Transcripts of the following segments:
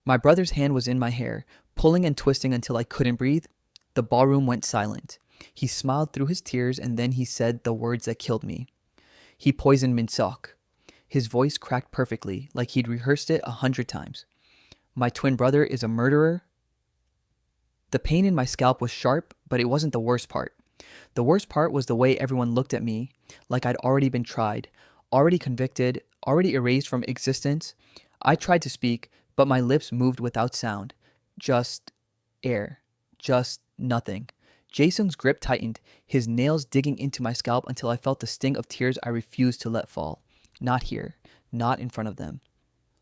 My brother's hand was in my hair, pulling and twisting until I couldn't breathe. The ballroom went silent. He smiled through his tears and then he said the words that killed me. He poisoned Minsok. His voice cracked perfectly, like he'd rehearsed it 100 times. My twin brother is a murderer. The pain in my scalp was sharp, but it wasn't the worst part. The worst part was the way everyone looked at me, like I'd already been tried, already convicted, already erased from existence. I tried to speak, but my lips moved without sound. Just air. Just nothing. Jaesung's grip tightened, his nails digging into my scalp until I felt the sting of tears I refused to let fall. Not here. Not in front of them.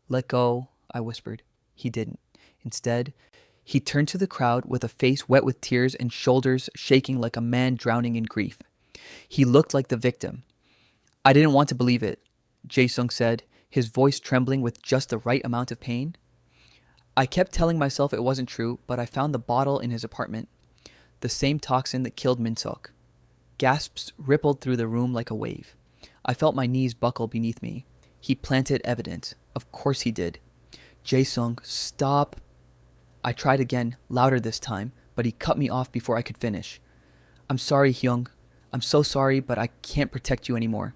Let go, I whispered. He didn't. Instead, he turned to the crowd with a face wet with tears and shoulders shaking like a man drowning in grief. He looked like the victim. I didn't want to believe it, Jaesung said, his voice trembling with just the right amount of pain. I kept telling myself it wasn't true, but I found the bottle in his apartment. The same toxin that killed Minsok. Gasps rippled through the room like a wave. I felt my knees buckle beneath me. He planted evidence. Of course he did. Jaesung, stop. I tried again, louder this time, but he cut me off before I could finish. I'm sorry, Hyung. I'm so sorry, but I can't protect you anymore.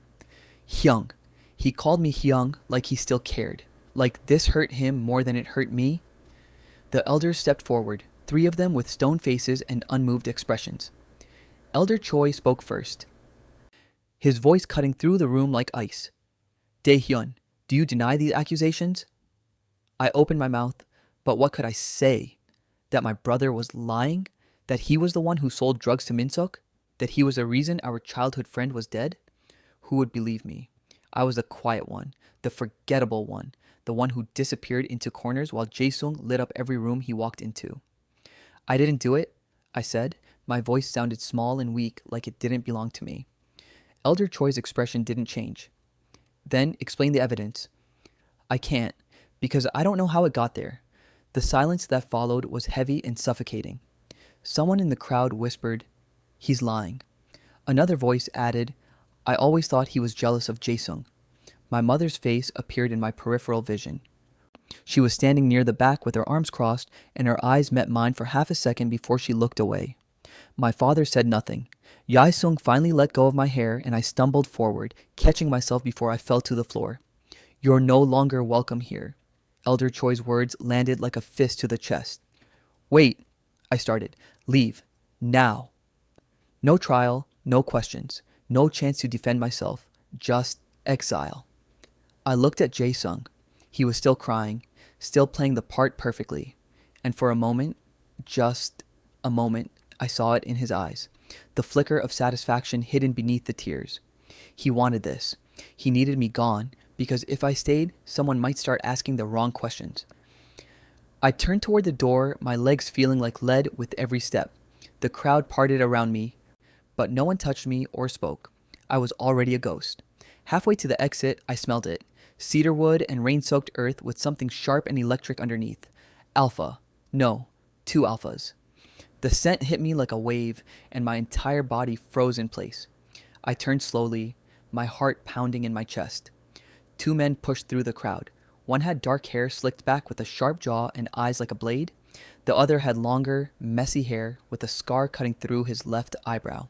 Hyung. He called me Hyung like he still cared. Like this hurt him more than it hurt me. The elders stepped forward, 3 of them with stone faces and unmoved expressions. Elder Choi spoke first, his voice cutting through the room like ice. Dae-hyun, do you deny these accusations? I opened my mouth, but what could I say? That my brother was lying? That he was the one who sold drugs to Minsok? That he was the reason our childhood friend was dead? Who would believe me? I was the quiet one, the forgettable one, the one who disappeared into corners while Jaesung lit up every room he walked into. I didn't do it, I said. My voice sounded small and weak, like it didn't belong to me. Elder Choi's expression didn't change. Then explain the evidence. I can't, because I don't know how it got there. The silence that followed was heavy and suffocating. Someone in the crowd whispered, he's lying. Another voice added, I always thought he was jealous of Jaesung. My mother's face appeared in my peripheral vision. She was standing near the back with her arms crossed, and her eyes met mine for half a second before she looked away. My father said nothing. Jaesung finally let go of my hair, and I stumbled forward, catching myself before I fell to the floor. You're no longer welcome here. Elder Choi's words landed like a fist to the chest. Wait, I started. Leave. Now. No trial, no questions, no chance to defend myself, just exile. I looked at Jaesung. He was still crying, still playing the part perfectly. And for a moment, just a moment, I saw it in his eyes, the flicker of satisfaction hidden beneath the tears. He wanted this. He needed me gone, because if I stayed, someone might start asking the wrong questions. I turned toward the door, my legs feeling like lead with every step. The crowd parted around me, but no one touched me or spoke. I was already a ghost. Halfway to the exit, I smelled it. Cedarwood and rain-soaked earth with something sharp and electric underneath. Alpha. No, 2 alphas. The scent hit me like a wave, and my entire body froze in place. I turned slowly, my heart pounding in my chest. 2 men pushed through the crowd. One had dark hair slicked back with a sharp jaw and eyes like a blade. The other had longer, messy hair with a scar cutting through his left eyebrow.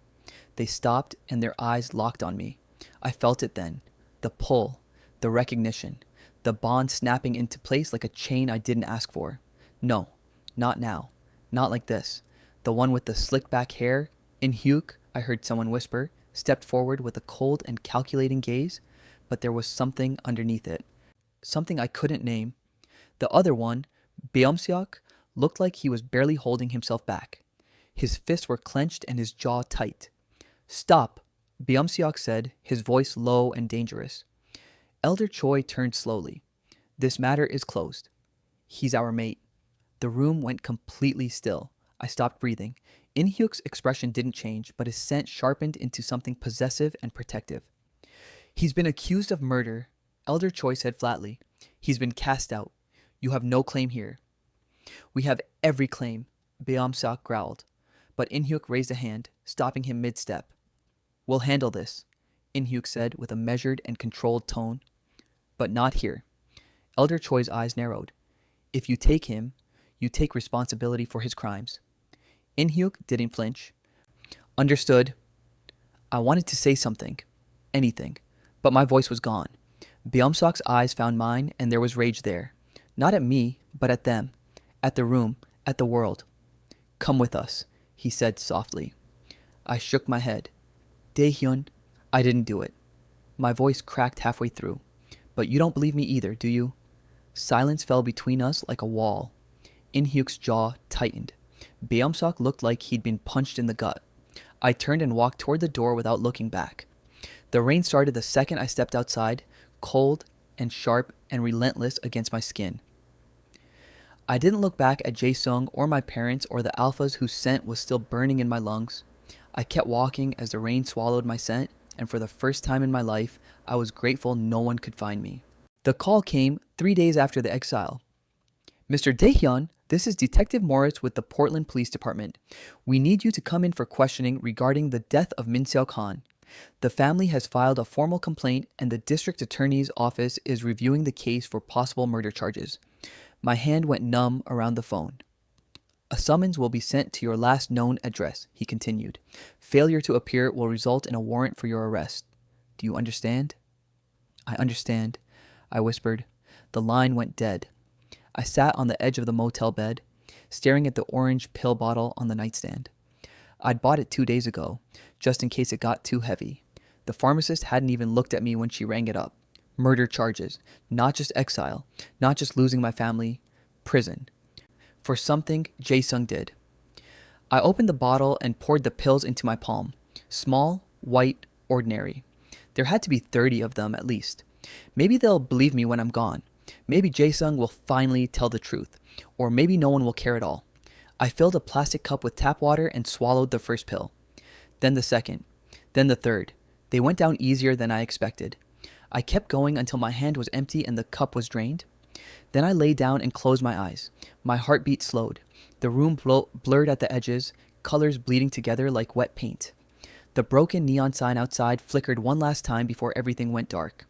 They stopped, and their eyes locked on me. I felt it then. The pull. The recognition. The bond snapping into place like a chain I didn't ask for. No, not now. Not like this. The one with the slicked back hair, In Hyuk, I heard someone whisper, stepped forward with a cold and calculating gaze, but there was something underneath it. Something I couldn't name. The other one, Beomseok, looked like he was barely holding himself back. His fists were clenched and his jaw tight. Stop, Beomseok said, his voice low and dangerous. Elder Choi turned slowly. This matter is closed. He's our mate. The room went completely still. I stopped breathing. In Hyuk's expression didn't change, but his scent sharpened into something possessive and protective. He's been accused of murder, Elder Choi said flatly. He's been cast out. You have no claim here. We have every claim, Beomseok growled. But In Hyuk raised a hand, stopping him mid-step. We'll handle this, In Hyuk said with a measured and controlled tone. But not here. Elder Choi's eyes narrowed. If you take him, you take responsibility for his crimes. In-hyuk didn't flinch. Understood. I wanted to say something. Anything. But my voice was gone. Byung-suk's eyes found mine, and there was rage there. Not at me, but at them. At the room. At the world. Come with us, he said softly. I shook my head. Dae-hyun, I didn't do it. My voice cracked halfway through. But you don't believe me either, do you? Silence fell between us like a wall. In-hyuk's jaw tightened. Byung-suk looked like he'd been punched in the gut. I turned and walked toward the door without looking back. The rain started the second I stepped outside, cold and sharp and relentless against my skin. I didn't look back at Jaesung or my parents or the alphas whose scent was still burning in my lungs. I kept walking as the rain swallowed my scent, and for the first time in my life, I was grateful no one could find me. The call came 3 days after the exile. Mr. Dae-hyun, this is Detective Morris with the Portland Police Department. We need you to come in for questioning regarding the death of Min Seok-han. The family has filed a formal complaint and the district attorney's office is reviewing the case for possible murder charges. My hand went numb around the phone. A summons will be sent to your last known address, he continued. Failure to appear will result in a warrant for your arrest. Do you understand? I understand, I whispered. The line went dead. I sat on the edge of the motel bed, staring at the orange pill bottle on the nightstand. I'd bought it 2 days ago, just in case it got too heavy. The pharmacist hadn't even looked at me when she rang it up. Murder charges, not just exile, not just losing my family, prison. For something Jaesung did. I opened the bottle and poured the pills into my palm. Small, white, ordinary. There had to be 30 of them at least. Maybe they'll believe me when I'm gone. Maybe Jaesung will finally tell the truth. Or maybe no one will care at all. I filled a plastic cup with tap water and swallowed the first pill. Then the second. Then the third. They went down easier than I expected. I kept going until my hand was empty and the cup was drained. Then I lay down and closed my eyes. My heartbeat slowed. The room blurred at the edges, colors bleeding together like wet paint. The broken neon sign outside flickered one last time before everything went dark.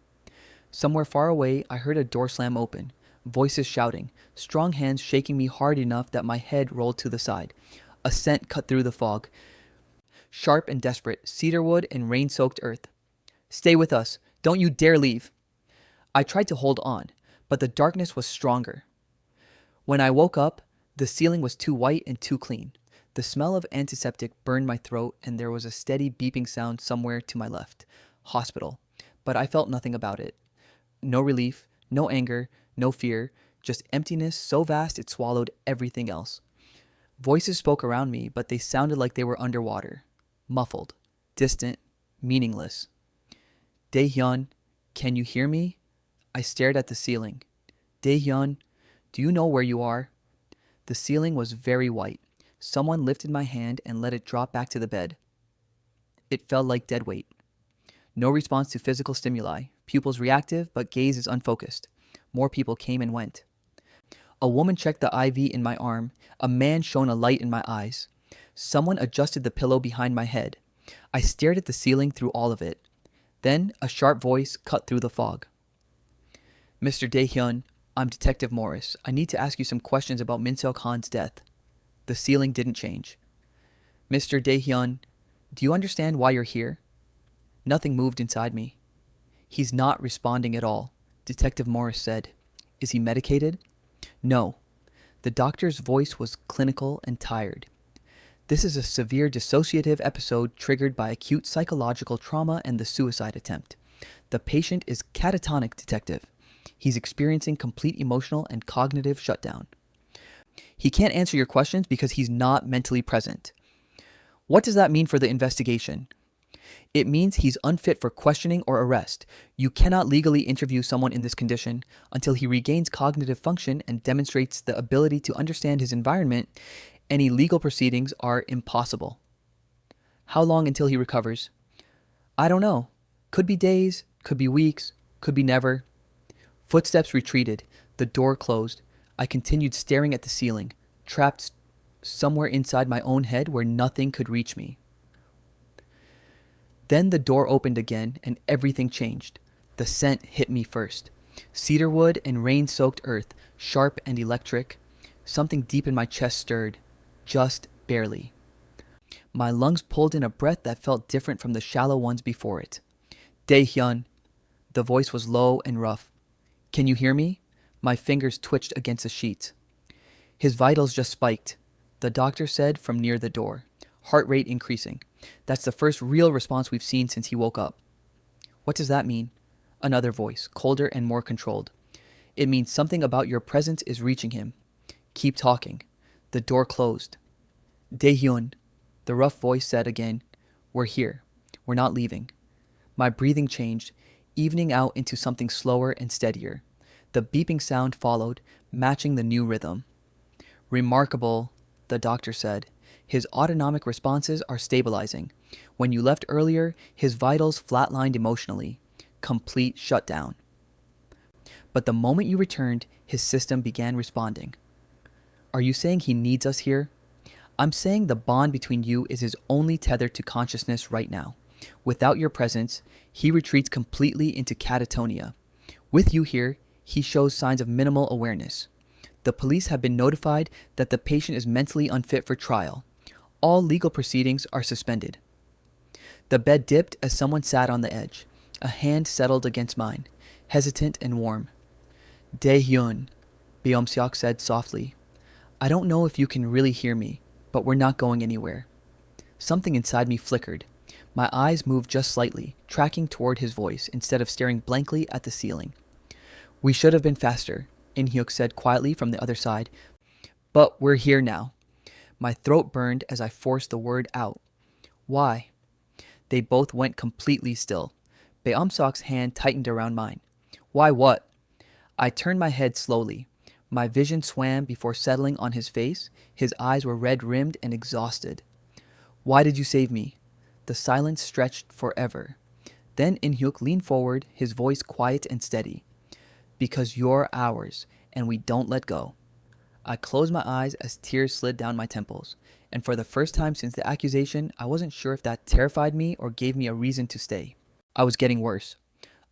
Somewhere far away, I heard a door slam open, voices shouting, strong hands shaking me hard enough that my head rolled to the side. A scent cut through the fog. Sharp and desperate, cedarwood and rain-soaked earth. Stay with us. Don't you dare leave. I tried to hold on, but the darkness was stronger. When I woke up, the ceiling was too white and too clean. The smell of antiseptic burned my throat and there was a steady beeping sound somewhere to my left. Hospital. But I felt nothing about it. No relief, no anger, no fear, just emptiness so vast it swallowed everything else. Voices spoke around me, but they sounded like they were underwater. Muffled, distant, meaningless. Dae-hyun, can you hear me? I stared at the ceiling. Dae-hyun, do you know where you are? The ceiling was very white. Someone lifted my hand and let it drop back to the bed. It felt like dead weight. No response to physical stimuli. Pupils reactive, but gaze is unfocused. More people came and went. A woman checked the IV in my arm. A man shone a light in my eyes. Someone adjusted the pillow behind my head. I stared at the ceiling through all of it. Then a sharp voice cut through the fog. Mr. Dae-hyun, I'm Detective Morris. I need to ask you some questions about Min Seok-han's death. The ceiling didn't change. Mr. Dae-hyun, do you understand why you're here? Nothing moved inside me. He's not responding at all, Detective Morris said. Is he medicated? No. The doctor's voice was clinical and tired. This is a severe dissociative episode triggered by acute psychological trauma and the suicide attempt. The patient is catatonic, Detective. He's experiencing complete emotional and cognitive shutdown. He can't answer your questions because he's not mentally present. What does that mean for the investigation? It means he's unfit for questioning or arrest. You cannot legally interview someone in this condition until he regains cognitive function and demonstrates the ability to understand his environment. Any legal proceedings are impossible. How long until he recovers? I don't know. Could be days, could be weeks, could be never. Footsteps retreated. The door closed. I continued staring at the ceiling, trapped somewhere inside my own head where nothing could reach me. Then the door opened again and everything changed. The scent hit me first. Cedarwood and rain-soaked earth, sharp and electric. Something deep in my chest stirred, just barely. My lungs pulled in a breath that felt different from the shallow ones before it. Dae-hyun. The voice was low and rough. Can you hear me? My fingers twitched against the sheets. His vitals just spiked, the doctor said from near the door, heart rate increasing. That's the first real response we've seen since he woke up. What does that mean? Another voice, colder and more controlled. It means something about your presence is reaching him. Keep talking. The door closed. Dae-hyun, the rough voice said again, we're here. We're not leaving. My breathing changed, evening out into something slower and steadier. The beeping sound followed, matching the new rhythm. Remarkable, the doctor said. His autonomic responses are stabilizing. When you left earlier, his vitals flatlined emotionally. Complete shutdown. But the moment you returned, his system began responding. Are you saying he needs us here? I'm saying the bond between you is his only tether to consciousness right now. Without your presence, he retreats completely into catatonia. With you here, he shows signs of minimal awareness. The police have been notified that the patient is mentally unfit for trial. All legal proceedings are suspended. The bed dipped as someone sat on the edge. A hand settled against mine, hesitant and warm. Dae-hyun, Beom-seok said softly. I don't know if you can really hear me, but we're not going anywhere. Something inside me flickered. My eyes moved just slightly, tracking toward his voice instead of staring blankly at the ceiling. We should have been faster, In-hyuk said quietly from the other side. But we're here now. My throat burned as I forced the word out. Why? They both went completely still. Beom-seok's hand tightened around mine. Why what? I turned my head slowly. My vision swam before settling on his face. His eyes were red-rimmed and exhausted. Why did you save me? The silence stretched forever. Then In-hyuk leaned forward, his voice quiet and steady. Because you're ours, and we don't let go. I closed my eyes as tears slid down my temples, and for the first time since the accusation, I wasn't sure if that terrified me or gave me a reason to stay. I was getting worse.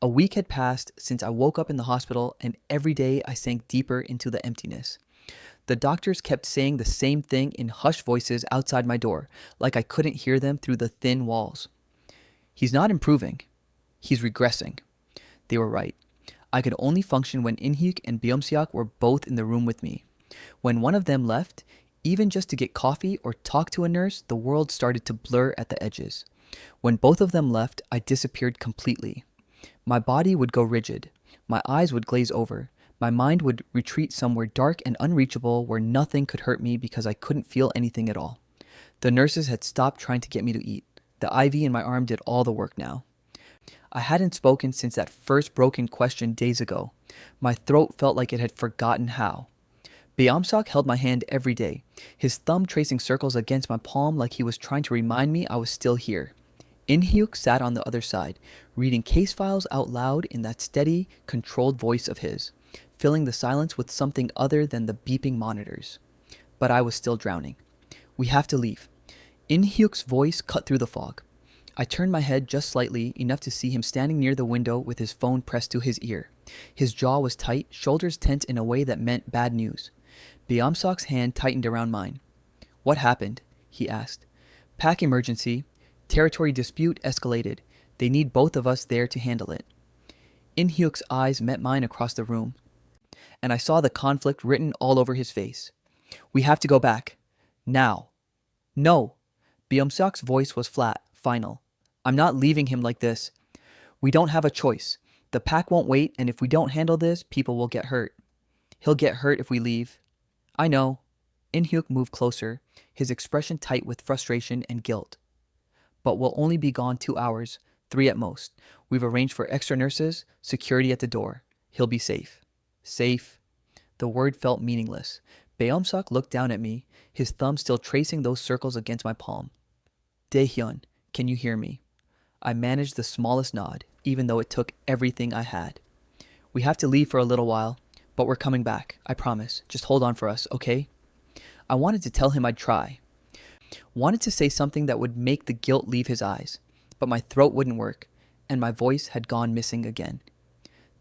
A week had passed since I woke up in the hospital, and every day I sank deeper into the emptiness. The doctors kept saying the same thing in hushed voices outside my door, like I couldn't hear them through the thin walls. He's not improving. He's regressing. They were right. I could only function when In-hyuk and Beom-seok were both in the room with me. When one of them left, even just to get coffee or talk to a nurse, the world started to blur at the edges. When both of them left, I disappeared completely. My body would go rigid. My eyes would glaze over. My mind would retreat somewhere dark and unreachable where nothing could hurt me because I couldn't feel anything at all. The nurses had stopped trying to get me to eat. The IV in my arm did all the work now. I hadn't spoken since that first broken question days ago. My throat felt like it had forgotten how. Beom-seok held my hand every day, his thumb tracing circles against my palm like he was trying to remind me I was still here. In-hyuk sat on the other side, reading case files out loud in that steady, controlled voice of his, filling the silence with something other than the beeping monitors. But I was still drowning. We have to leave. In-hyuk's voice cut through the fog. I turned my head just slightly, enough to see him standing near the window with his phone pressed to his ear. His jaw was tight, shoulders tense in a way that meant bad news. Beom-seok's hand tightened around mine. What happened? He asked. Pack emergency. Territory dispute escalated. They need both of us there to handle it. In-hyuk's eyes met mine across the room, and I saw the conflict written all over his face. We have to go back. Now. No. Beom-seok's voice was flat, final. I'm not leaving him like this. We don't have a choice. The pack won't wait, and if we don't handle this, people will get hurt. He'll get hurt if we leave. I know. In-hyuk moved closer, his expression tight with frustration and guilt. But we'll only be gone 2 hours, 3 at most. We've arranged for extra nurses, security at the door. He'll be safe. Safe. The word felt meaningless. Beom-seok looked down at me, his thumb still tracing those circles against my palm. Dae-hyun, can you hear me? I managed the smallest nod, even though it took everything I had. We have to leave for a little while, but we're coming back, I promise. Just hold on for us, okay? I wanted to tell him I'd try. Wanted to say something that would make the guilt leave his eyes, but my throat wouldn't work, and my voice had gone missing again.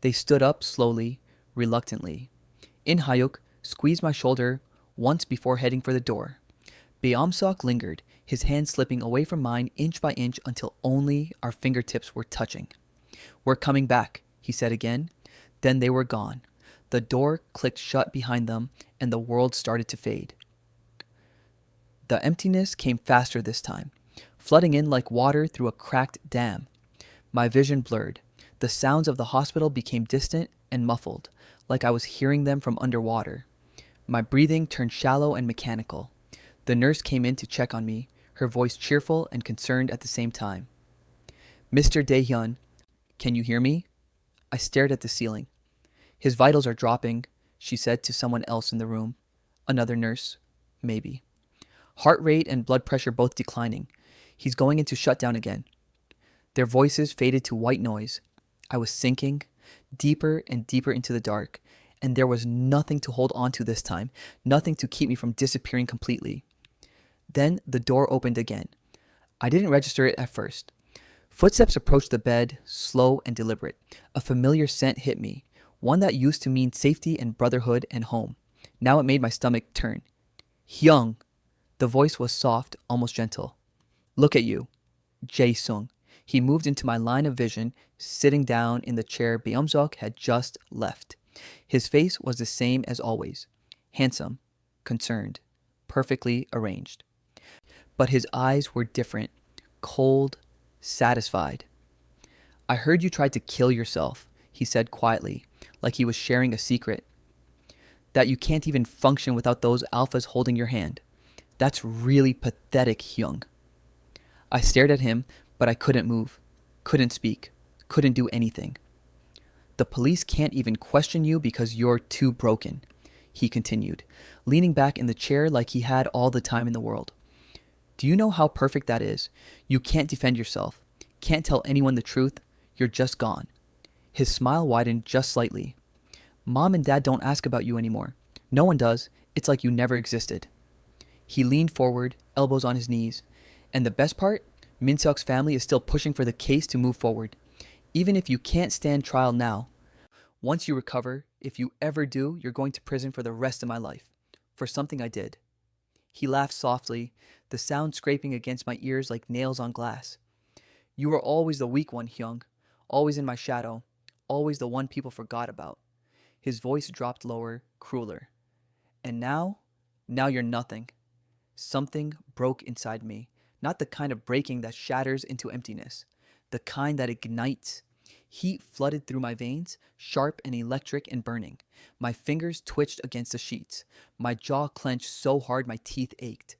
They stood up slowly, reluctantly. In Hayuk squeezed my shoulder once before heading for the door. Beomsok lingered, his hand slipping away from mine inch by inch until only our fingertips were touching. "We're coming back," he said again. Then they were gone. The door clicked shut behind them, and the world started to fade. The emptiness came faster this time, flooding in like water through a cracked dam. My vision blurred. The sounds of the hospital became distant and muffled, like I was hearing them from underwater. My breathing turned shallow and mechanical. The nurse came in to check on me, her voice cheerful and concerned at the same time. "Mr. Daehyun, can you hear me?" I stared at the ceiling. "His vitals are dropping," she said to someone else in the room. Another nurse? Maybe. "Heart rate and blood pressure both declining. He's going into shutdown again." Their voices faded to white noise. I was sinking deeper and deeper into the dark, and there was nothing to hold on to this time, nothing to keep me from disappearing completely. Then the door opened again. I didn't register it at first. Footsteps approached the bed, slow and deliberate. A familiar scent hit me, one that used to mean safety and brotherhood and home. Now it made my stomach turn. "Hyung." The voice was soft, almost gentle. "Look at you." Jaesung. He moved into my line of vision, sitting down in the chair Beomsok had just left. His face was the same as always. Handsome, concerned, perfectly arranged. But his eyes were different, cold, satisfied. "I heard you tried to kill yourself," he said quietly, like he was sharing a secret. "That you can't even function without those alphas holding your hand. That's really pathetic, Hyung." I stared at him, but I couldn't move, couldn't speak, couldn't do anything. "The police can't even question you because you're too broken," he continued, leaning back in the chair like he had all the time in the world. "Do you know how perfect that is? You can't defend yourself, can't tell anyone the truth, you're just gone." His smile widened just slightly. "Mom and Dad don't ask about you anymore. No one does. It's like you never existed." He leaned forward, elbows on his knees. "And the best part? Minseok's family is still pushing for the case to move forward. Even if you can't stand trial now, once you recover, if you ever do, you're going to prison for the rest of my life. For something I did." He laughed softly, the sound scraping against my ears like nails on glass. "You were always the weak one, Hyung. Always in my shadow. Always the one people forgot about." His voice dropped lower, crueler. "And now you're nothing." Something broke inside me. Not the kind of breaking that shatters into emptiness. The kind that ignites. Heat flooded through my veins, sharp and electric and burning. My fingers twitched against the sheets. My jaw clenched so hard my teeth ached.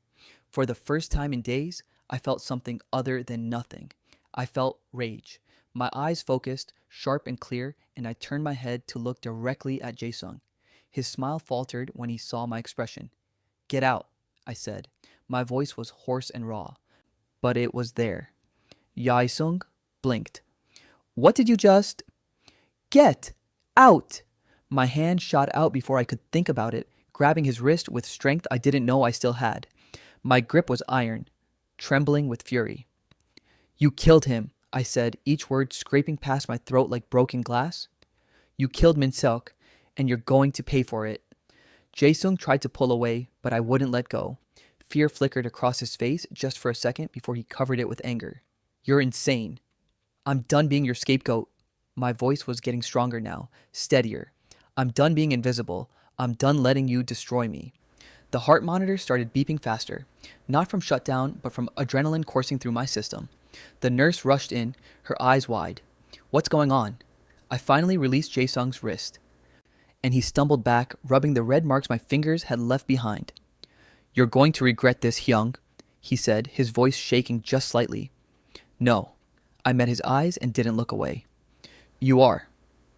For the first time in days, I felt something other than nothing. I felt rage. My eyes focused, sharp and clear, and I turned my head to look directly at Jaesung. His smile faltered when he saw my expression. "Get out," I said. My voice was hoarse and raw, but it was there. Jaesung blinked. "What did you just—" "Get out!" My hand shot out before I could think about it, grabbing his wrist with strength I didn't know I still had. My grip was iron, trembling with fury. "You killed him," I said, each word scraping past my throat like broken glass. "You killed Minseok, and you're going to pay for it." Jaesung tried to pull away, but I wouldn't let go. Fear flickered across his face just for a second before he covered it with anger. "You're insane. I'm done being your scapegoat." My voice was getting stronger now, steadier. "I'm done being invisible. I'm done letting you destroy me." The heart monitor started beeping faster, not from shutdown, but from adrenaline coursing through my system. The nurse rushed in, her eyes wide. "What's going on?" I finally released Jaesung's wrist, and he stumbled back, rubbing the red marks my fingers had left behind. "You're going to regret this, Hyung," he said, his voice shaking just slightly. "No." I met his eyes and didn't look away. "You are."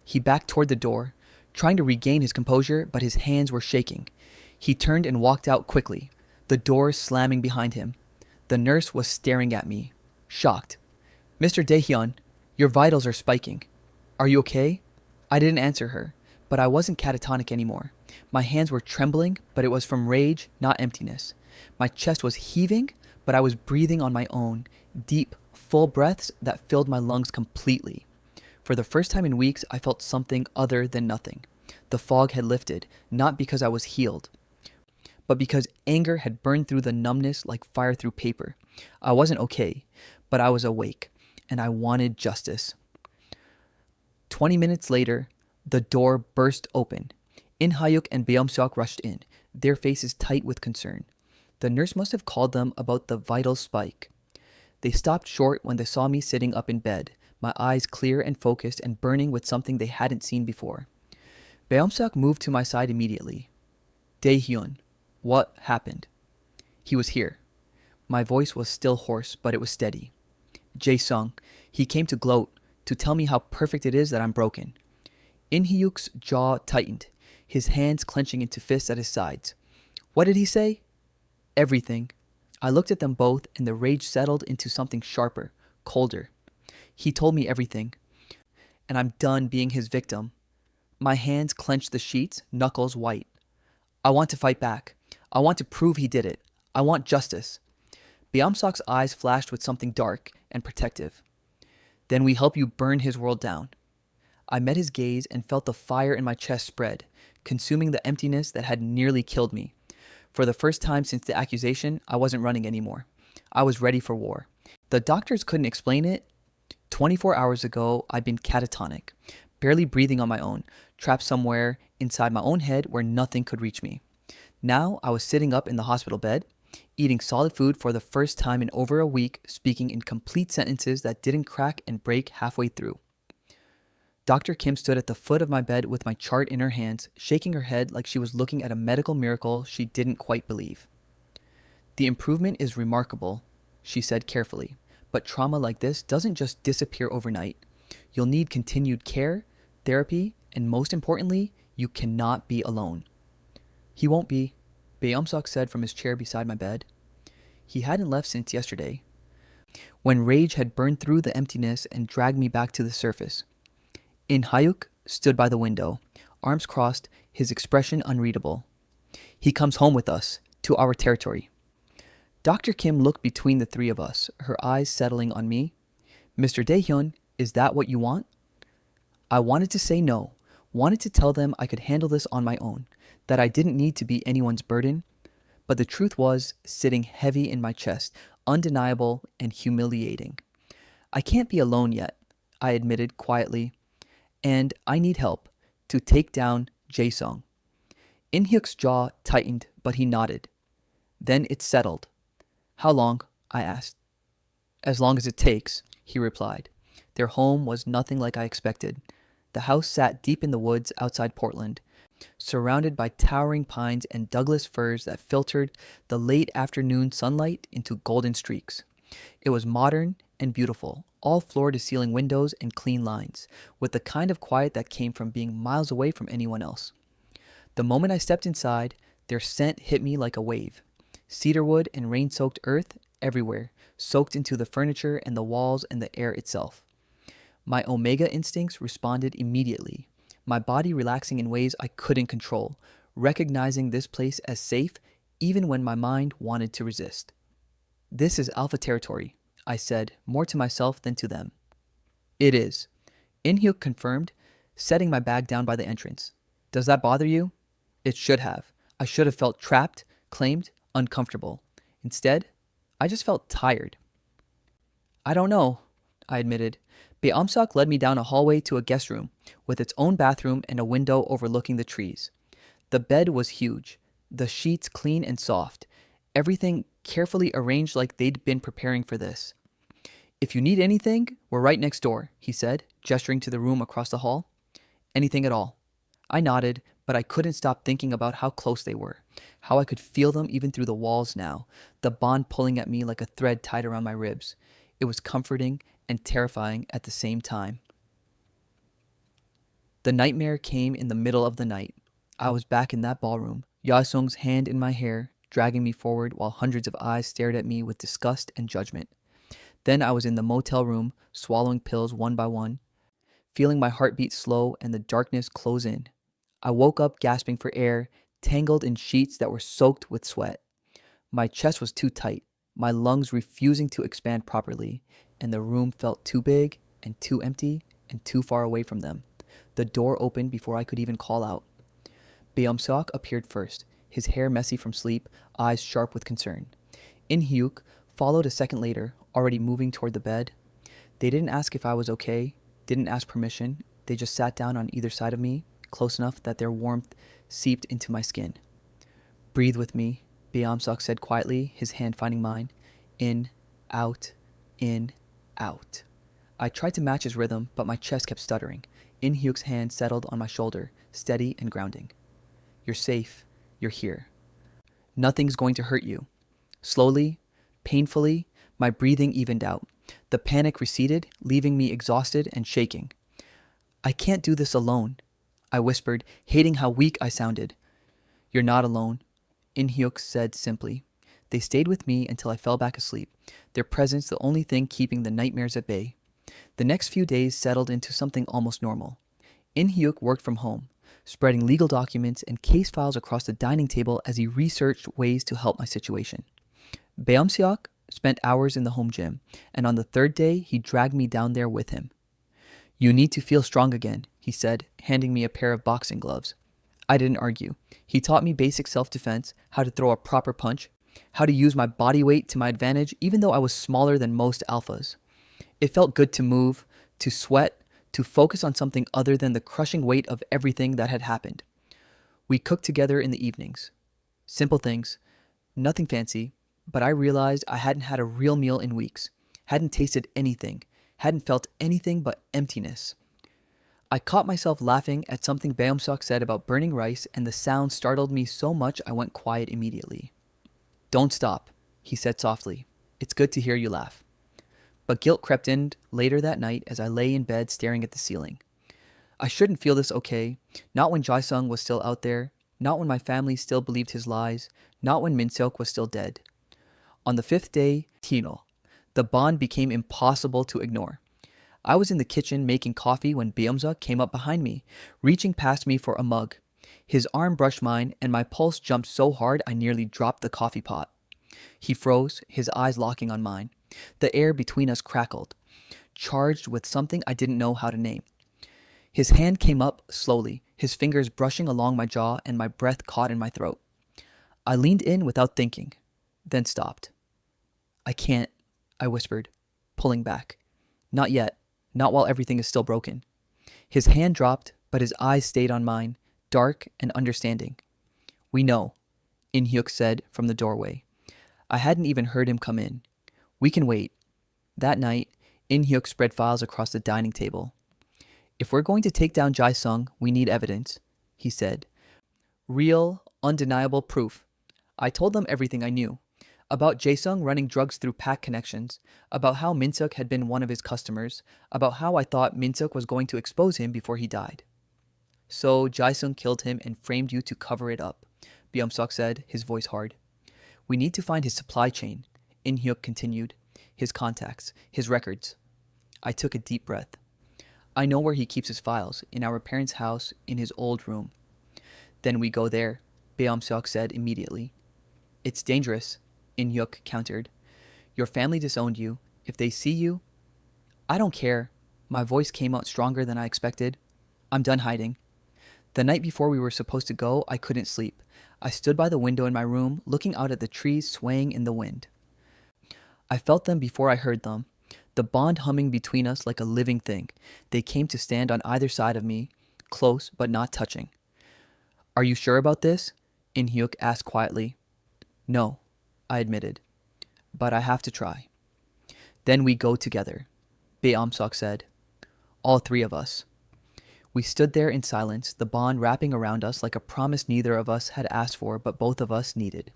He backed toward the door, trying to regain his composure, but his hands were shaking. He turned and walked out quickly, the door slamming behind him. The nurse was staring at me, shocked. "Mr. Daehyun, your vitals are spiking. Are you okay?" I didn't answer her, but I wasn't catatonic anymore. My hands were trembling, but it was from rage, not emptiness. My chest was heaving, but I was breathing on my own, deep, full breaths that filled my lungs completely. For the first time in weeks, I felt something other than nothing. The fog had lifted, not because I was healed, but because anger had burned through the numbness like fire through paper. I wasn't okay, but I was awake, and I wanted justice. 20 minutes later, the door burst open. In Hayuk and Beomseok rushed in, their faces tight with concern. The nurse must have called them about the vital spike. They stopped short when they saw me sitting up in bed, my eyes clear and focused and burning with something they hadn't seen before. Beomseok moved to my side immediately. Dae-hyun, what happened? He was here. My voice was still hoarse, but it was steady. Jaesung, he came to gloat, to tell me how perfect it is that I'm broken. In Hyuk's jaw tightened, his hands clenching into fists at his sides. What did he say? Everything. I looked at them both, and the rage settled into something sharper, colder. He told me everything, and I'm done being his victim. My hands clenched the sheets, knuckles white. I want to fight back. I want to prove he did it. I want justice. Beomseok's eyes flashed with something dark and protective. Then we help you burn his world down. I met his gaze and felt the fire in my chest spread, consuming the emptiness that had nearly killed me. For the first time since the accusation, I wasn't running anymore. I was ready for war. The doctors couldn't explain it. 24 hours ago, I'd been catatonic, barely breathing on my own, trapped somewhere inside my own head where nothing could reach me. Now I was sitting up in the hospital bed, eating solid food for the first time in over a week, speaking in complete sentences that didn't crack and break halfway through. Dr. Kim stood at the foot of my bed with my chart in her hands, shaking her head like she was looking at a medical miracle she didn't quite believe. The improvement is remarkable, she said carefully, but trauma like this doesn't just disappear overnight. You'll need continued care, therapy, and most importantly, you cannot be alone. He won't be, Beomseok said from his chair beside my bed. He hadn't left since yesterday, when rage had burned through the emptiness and dragged me back to the surface. In Hayuk stood by the window, arms crossed, his expression unreadable. He comes home with us, to our territory. Dr. Kim looked between the three of us, her eyes settling on me. Mr. Dae-hyun, is that what you want? I wanted to say no, wanted to tell them I could handle this on my own, that I didn't need to be anyone's burden. But the truth was sitting heavy in my chest, undeniable and humiliating. I can't be alone yet, I admitted quietly. And I need help to take down Jaesung. In Hyuk's jaw tightened, but he nodded. Then it settled. How long? I asked. As long as it takes, he replied. Their home was nothing like I expected. The house sat deep in the woods outside Portland, surrounded by towering pines and Douglas firs that filtered the late afternoon sunlight into golden streaks. It was modern and beautiful, all floor-to-ceiling windows and clean lines, with the kind of quiet that came from being miles away from anyone else. The moment I stepped inside, their scent hit me like a wave. Cedarwood and rain-soaked earth everywhere, soaked into the furniture and the walls and the air itself. My omega instincts responded immediately, my body relaxing in ways I couldn't control, recognizing this place as safe even when my mind wanted to resist. This is Alpha territory, I said, more to myself than to them. It is. In-hyuk confirmed, setting my bag down by the entrance. Does that bother you? It should have. I should have felt trapped, claimed, uncomfortable. Instead, I just felt tired. I don't know, I admitted. Beomseok led me down a hallway to a guest room, with its own bathroom and a window overlooking the trees. The bed was huge, the sheets clean and soft, everything carefully arranged like they'd been preparing for this. If you need anything, we're right next door, he said, gesturing to the room across the hall. Anything at all. I nodded, but I couldn't stop thinking about how close they were, how I could feel them even through the walls now, the bond pulling at me like a thread tied around my ribs. It was comforting and terrifying at the same time. The nightmare came in the middle of the night. I was back in that ballroom, Jaesung's hand in my hair, dragging me forward while hundreds of eyes stared at me with disgust and judgment. Then I was in the motel room, swallowing pills one by one, feeling my heartbeat slow and the darkness close in. I woke up gasping for air, tangled in sheets that were soaked with sweat. My chest was too tight, my lungs refusing to expand properly, and the room felt too big and too empty and too far away from them. The door opened before I could even call out. Beomseok appeared first, his hair messy from sleep, eyes sharp with concern. In Hyuk followed a second later, already moving toward the bed. They didn't ask if I was okay, didn't ask permission. They just sat down on either side of me, close enough that their warmth seeped into my skin. Breathe with me, Beomseok said quietly, his hand finding mine. In, out, in, out. I tried to match his rhythm, but my chest kept stuttering. In Hyuk's hand settled on my shoulder, steady and grounding. You're safe. You're here. Nothing's going to hurt you. Slowly, painfully, my breathing evened out. The panic receded, leaving me exhausted and shaking. I can't do this alone, I whispered, hating how weak I sounded. You're not alone, In Hyuk said simply. They stayed with me until I fell back asleep, their presence the only thing keeping the nightmares at bay. The next few days settled into something almost normal. In Hyuk worked from home, spreading legal documents and case files across the dining table as he researched ways to help my situation. Beomseok spent hours in the home gym, and on the third day, he dragged me down there with him. You need to feel strong again, he said, handing me a pair of boxing gloves. I didn't argue. He taught me basic self-defense, how to throw a proper punch, how to use my body weight to my advantage, even though I was smaller than most alphas. It felt good to move, to sweat, to focus on something other than the crushing weight of everything that had happened. We cooked together in the evenings. Simple things, nothing fancy, but I realized I hadn't had a real meal in weeks, hadn't tasted anything, hadn't felt anything but emptiness. I caught myself laughing at something Beomseok said about burning rice, and the sound startled me so much I went quiet immediately. Don't stop, he said softly. It's good to hear you laugh. But guilt crept in later that night as I lay in bed staring at the ceiling. I shouldn't feel this okay, not when Jaesung was still out there, not when my family still believed his lies, not when Minseok was still dead. On the fifth day, Tino, the bond became impossible to ignore. I was in the kitchen making coffee when Beomseok came up behind me, reaching past me for a mug. His arm brushed mine, and my pulse jumped so hard I nearly dropped the coffee pot. He froze, his eyes locking on mine. The air between us crackled, charged with something I didn't know how to name. His hand came up slowly, his fingers brushing along my jaw, and my breath caught in my throat. I leaned in without thinking, then stopped. I can't, I whispered, pulling back. Not yet, not while everything is still broken. His hand dropped, but his eyes stayed on mine, dark and understanding. We know, In Hyuk said from the doorway. I hadn't even heard him come in. We can wait. That night, In Hyuk spread files across the dining table. If we're going to take down Jaesung, we need evidence, he said. Real, undeniable proof. I told them everything I knew. About Jaesung running drugs through pack connections, about how Minseok had been one of his customers, about how I thought Minseok was going to expose him before he died. So Jaesung killed him and framed you to cover it up, Beomseok said, his voice hard. We need to find his supply chain, In Hyuk continued, his contacts, his records. I took a deep breath. I know where he keeps his files, in our parents' house, in his old room. Then we go there, Beomseok said immediately. It's dangerous, In Hyuk countered. Your family disowned you. If they see you... I don't care. My voice came out stronger than I expected. I'm done hiding. The night before we were supposed to go, I couldn't sleep. I stood by the window in my room, looking out at the trees swaying in the wind. I felt them before I heard them, the bond humming between us like a living thing. They came to stand on either side of me, close but not touching. Are you sure about this? In Hyuk asked quietly. No, I admitted, but I have to try. Then we go together, Beomseok said. All three of us. We stood there in silence, the bond wrapping around us like a promise neither of us had asked for but both of us needed.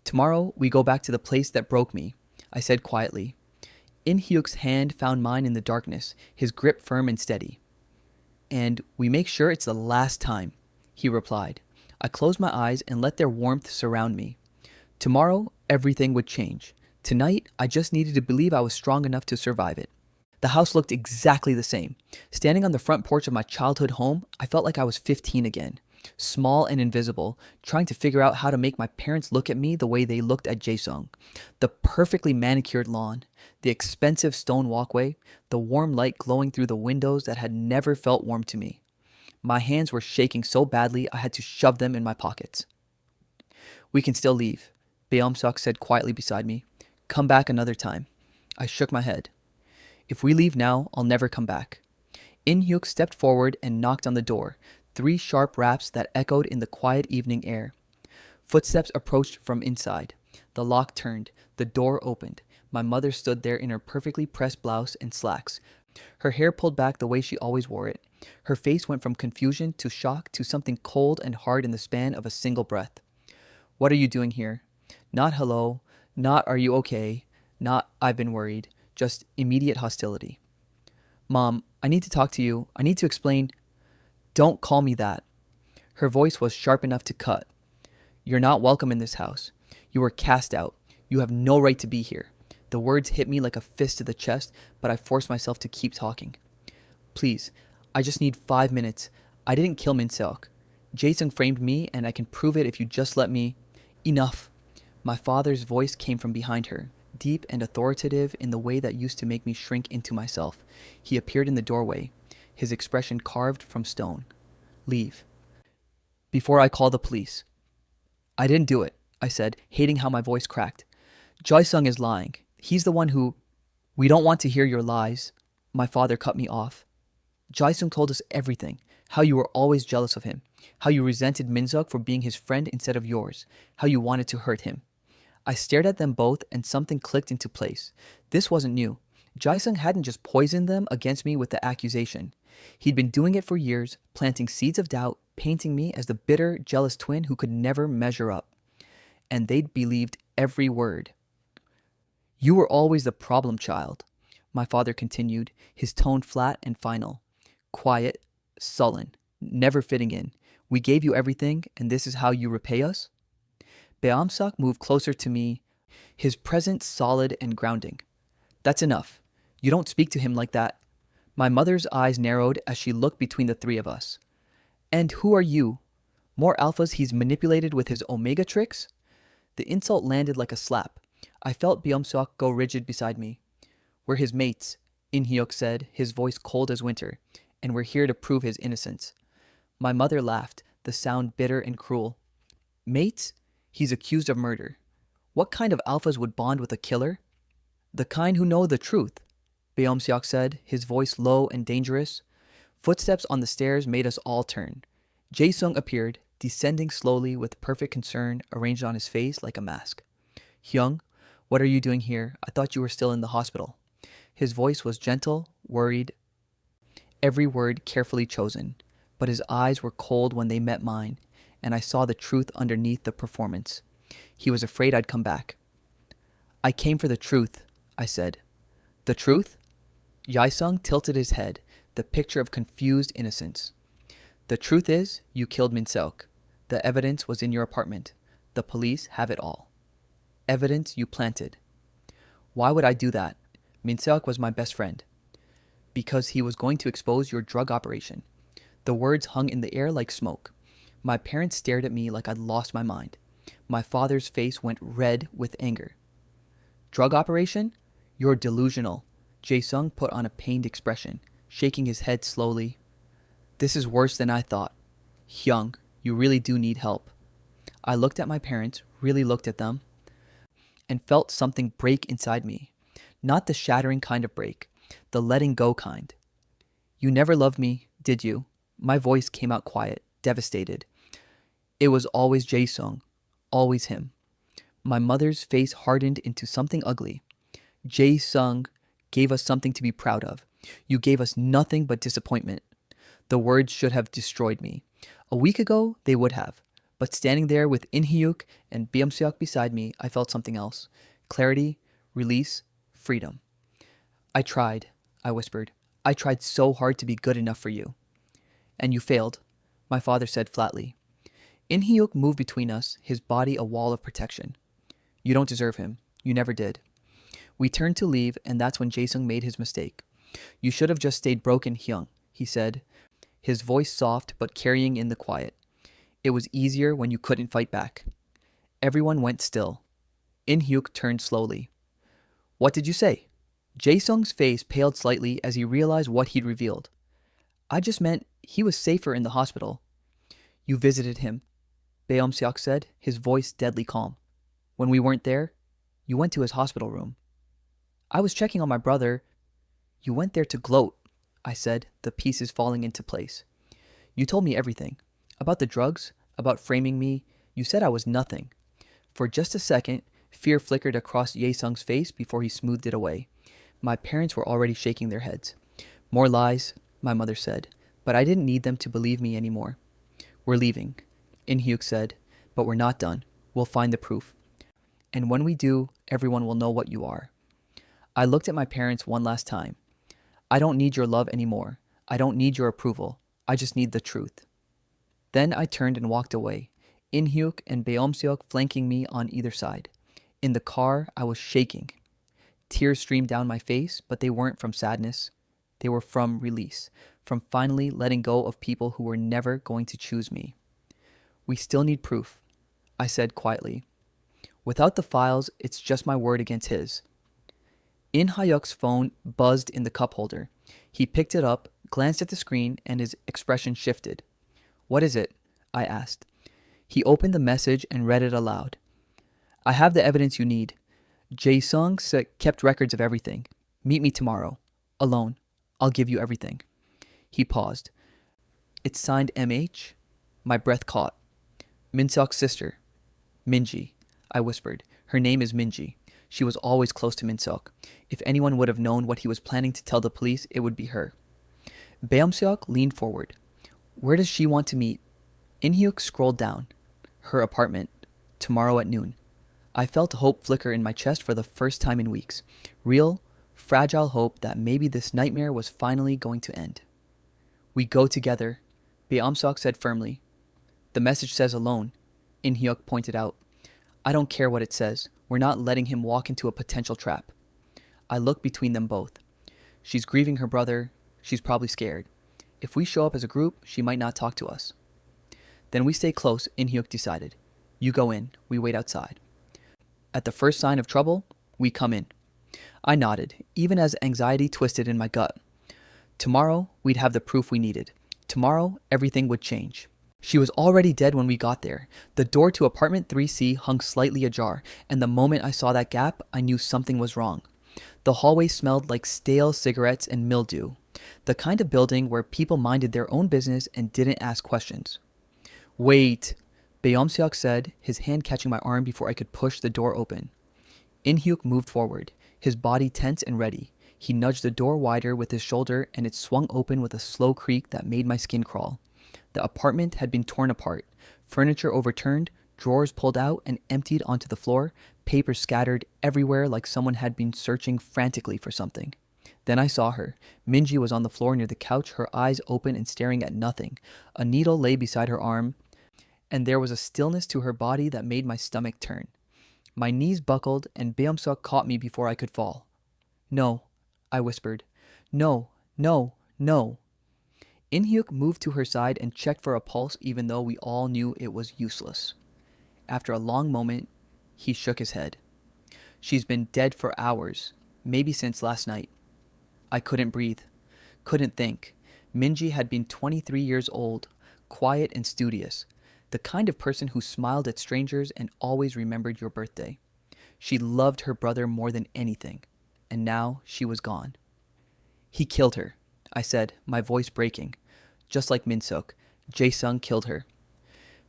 Tomorrow we go back to the place that broke me, I said quietly. In Hyuk's hand found mine in the darkness, his grip firm and steady. And we make sure it's the last time, he replied. I closed my eyes and let their warmth surround me. Tomorrow, everything would change. Tonight, I just needed to believe I was strong enough to survive it. The house looked exactly the same. Standing on the front porch of my childhood home, I felt like I was 15 again. small and invisible, trying to figure out how to make my parents look at me the way they looked at Jaesung. The perfectly manicured lawn, the expensive stone walkway, the warm light glowing through the windows that had never felt warm to me. My hands were shaking so badly I had to shove them in my pockets. We can still leave, Beomsuk said quietly beside me. Come back another time. I shook my head. If we leave now, I'll never come back. In-hyuk stepped forward and knocked on the door, 3 sharp raps that echoed in the quiet evening air. Footsteps approached from inside. The lock turned. The door opened. My mother stood there in her perfectly pressed blouse and slacks, her hair pulled back the way she always wore it. Her face went from confusion to shock to something cold and hard in the span of a single breath. What are you doing here? Not hello, not are you okay, not I've been worried, just immediate hostility. Mom, I need to talk to you. I need to explain. Don't call me that. Her voice was sharp enough to cut. You're not welcome in this house. You were cast out. You have no right to be here. The words hit me like a fist to the chest, but I forced myself to keep talking. Please, I just need 5 minutes. I didn't kill Min-seok. Jaesung framed me, and I can prove it if you just let me. Enough. My father's voice came from behind her, deep and authoritative in the way that used to make me shrink into myself. He appeared in the doorway, his expression carved from stone. Leave. Before I call the police. I didn't do it, I said, hating how my voice cracked. Jaesung is lying. He's the one who... We don't want to hear your lies. My father cut me off. Jaesung told us everything. How you were always jealous of him. How you resented Min-seok for being his friend instead of yours. How you wanted to hurt him. I stared at them both and something clicked into place. This wasn't new. Jaesung hadn't just poisoned them against me with the accusation. He'd been doing it for years, planting seeds of doubt, painting me as the bitter, jealous twin who could never measure up. And they'd believed every word. You were always the problem child, my father continued, his tone flat and final. Quiet, sullen, never fitting in. We gave you everything, and this is how you repay us? Beomsuk moved closer to me, his presence solid and grounding. That's enough. You don't speak to him like that. My mother's eyes narrowed as she looked between the 3 of us. And who are you? More alphas he's manipulated with his omega tricks? The insult landed like a slap. I felt Beomsuk go rigid beside me. We're his mates, In-hyuk said, his voice cold as winter, and we're here to prove his innocence. My mother laughed, the sound bitter and cruel. Mates? He's accused of murder. What kind of alphas would bond with a killer? The kind who know the truth, Beomsuk said, his voice low and dangerous. Footsteps on the stairs made us all turn. Jaesung appeared, descending slowly with perfect concern arranged on his face like a mask. Hyung, what are you doing here? I thought you were still in the hospital. His voice was gentle, worried, every word carefully chosen, but his eyes were cold when they met mine, and I saw the truth underneath the performance. He was afraid I'd come back. I came for the truth, I said. The truth? Jaesung tilted his head, the picture of confused innocence. The truth is, you killed Min-seok. The evidence was in your apartment. The police have it all. Evidence you planted. Why would I do that? Min-seok was my best friend. Because he was going to expose your drug operation. The words hung in the air like smoke. My parents stared at me like I'd lost my mind. My father's face went red with anger. Drug operation? You're delusional. Jaesung put on a pained expression, shaking his head slowly. This is worse than I thought. Hyung, you really do need help. I looked at my parents, really looked at them, and felt something break inside me. Not the shattering kind of break, the letting go kind. You never loved me, did you? My voice came out quiet, devastated. It was always Jaesung, always him. My mother's face hardened into something ugly. Jaesung gave us something to be proud of. You gave us nothing but disappointment. The words should have destroyed me. A week ago, they would have. But standing there with In-hyuk and Beomsuk beside me, I felt something else. Clarity, release, freedom. I tried, I whispered. I tried so hard to be good enough for you. And you failed, my father said flatly. In-hyuk moved between us, his body a wall of protection. You don't deserve him. You never did. We turned to leave, and that's when Jaesung made his mistake. You should have just stayed broken, Hyung, he said, his voice soft but carrying in the quiet. It was easier when you couldn't fight back. Everyone went still. In Hyuk turned slowly. What did you say? Jaesung's face paled slightly as he realized what he'd revealed. I just meant he was safer in the hospital. You visited him, Beom-seok said, his voice deadly calm. When we weren't there, you went to his hospital room. I was checking on my brother. You went there to gloat, I said, the pieces falling into place. You told me everything. About the drugs, about framing me. You said I was nothing. For just a second, fear flickered across Jaesung's face before he smoothed it away. My parents were already shaking their heads. More lies, my mother said, but I didn't need them to believe me anymore. We're leaving, In Hyuk said, but we're not done. We'll find the proof. And when we do, everyone will know what you are. I looked at my parents one last time. I don't need your love anymore. I don't need your approval. I just need the truth. Then I turned and walked away, In Hyuk and Beom-seok flanking me on either side. In the car, I was shaking. Tears streamed down my face, but they weren't from sadness. They were from release, from finally letting go of people who were never going to choose me. We still need proof, I said quietly. Without the files, it's just my word against his. In Hyuk's phone buzzed in the cup holder. He picked it up, glanced at the screen, and his expression shifted. What is it? I asked. He opened the message and read it aloud. I have the evidence you need. Jaesung kept records of everything. Meet me tomorrow. Alone. I'll give you everything. He paused. It's signed MH? My breath caught. Min-seok's sister. Minji. I whispered. Her name is Minji. She was always close to Min-seok. If anyone would have known what he was planning to tell the police, it would be her. Beom-seok leaned forward. Where does she want to meet? In Hyuk scrolled down. Her apartment. Tomorrow at noon. I felt hope flicker in my chest for the first time in weeks. Real, fragile hope that maybe this nightmare was finally going to end. We go together, Beom-seok said firmly. The message says alone, In Hyuk pointed out. I don't care what it says. We're not letting him walk into a potential trap. I looked between them both. She's grieving her brother. She's probably scared. If we show up as a group, she might not talk to us. Then we stay close, In Hyuk decided. You go in. We wait outside. At the first sign of trouble, we come in. I nodded, even as anxiety twisted in my gut. Tomorrow, we'd have the proof we needed. Tomorrow, everything would change. She was already dead when we got there. The door to apartment 3C hung slightly ajar, and the moment I saw that gap, I knew something was wrong. The hallway smelled like stale cigarettes and mildew, the kind of building where people minded their own business and didn't ask questions. Wait, Beom-seok said, his hand catching my arm before I could push the door open. In Hyuk moved forward, his body tense and ready. He nudged the door wider with his shoulder, and it swung open with a slow creak that made my skin crawl. The apartment had been torn apart, furniture overturned, drawers pulled out and emptied onto the floor, papers scattered everywhere like someone had been searching frantically for something. Then I saw her. Minji was on the floor near the couch, her eyes open and staring at nothing. A needle lay beside her arm, and there was a stillness to her body that made my stomach turn. My knees buckled, and Beom-seok caught me before I could fall. No, I whispered. No, no, no. In Hyuk moved to her side and checked for a pulse even though we all knew it was useless. After a long moment, he shook his head. She's been dead for hours, maybe since last night. I couldn't breathe, couldn't think. Minji had been 23 years old, quiet and studious, the kind of person who smiled at strangers and always remembered your birthday. She loved her brother more than anything, and now she was gone. He killed her, I said, my voice breaking. Just like Min-seok, Jaesung killed her.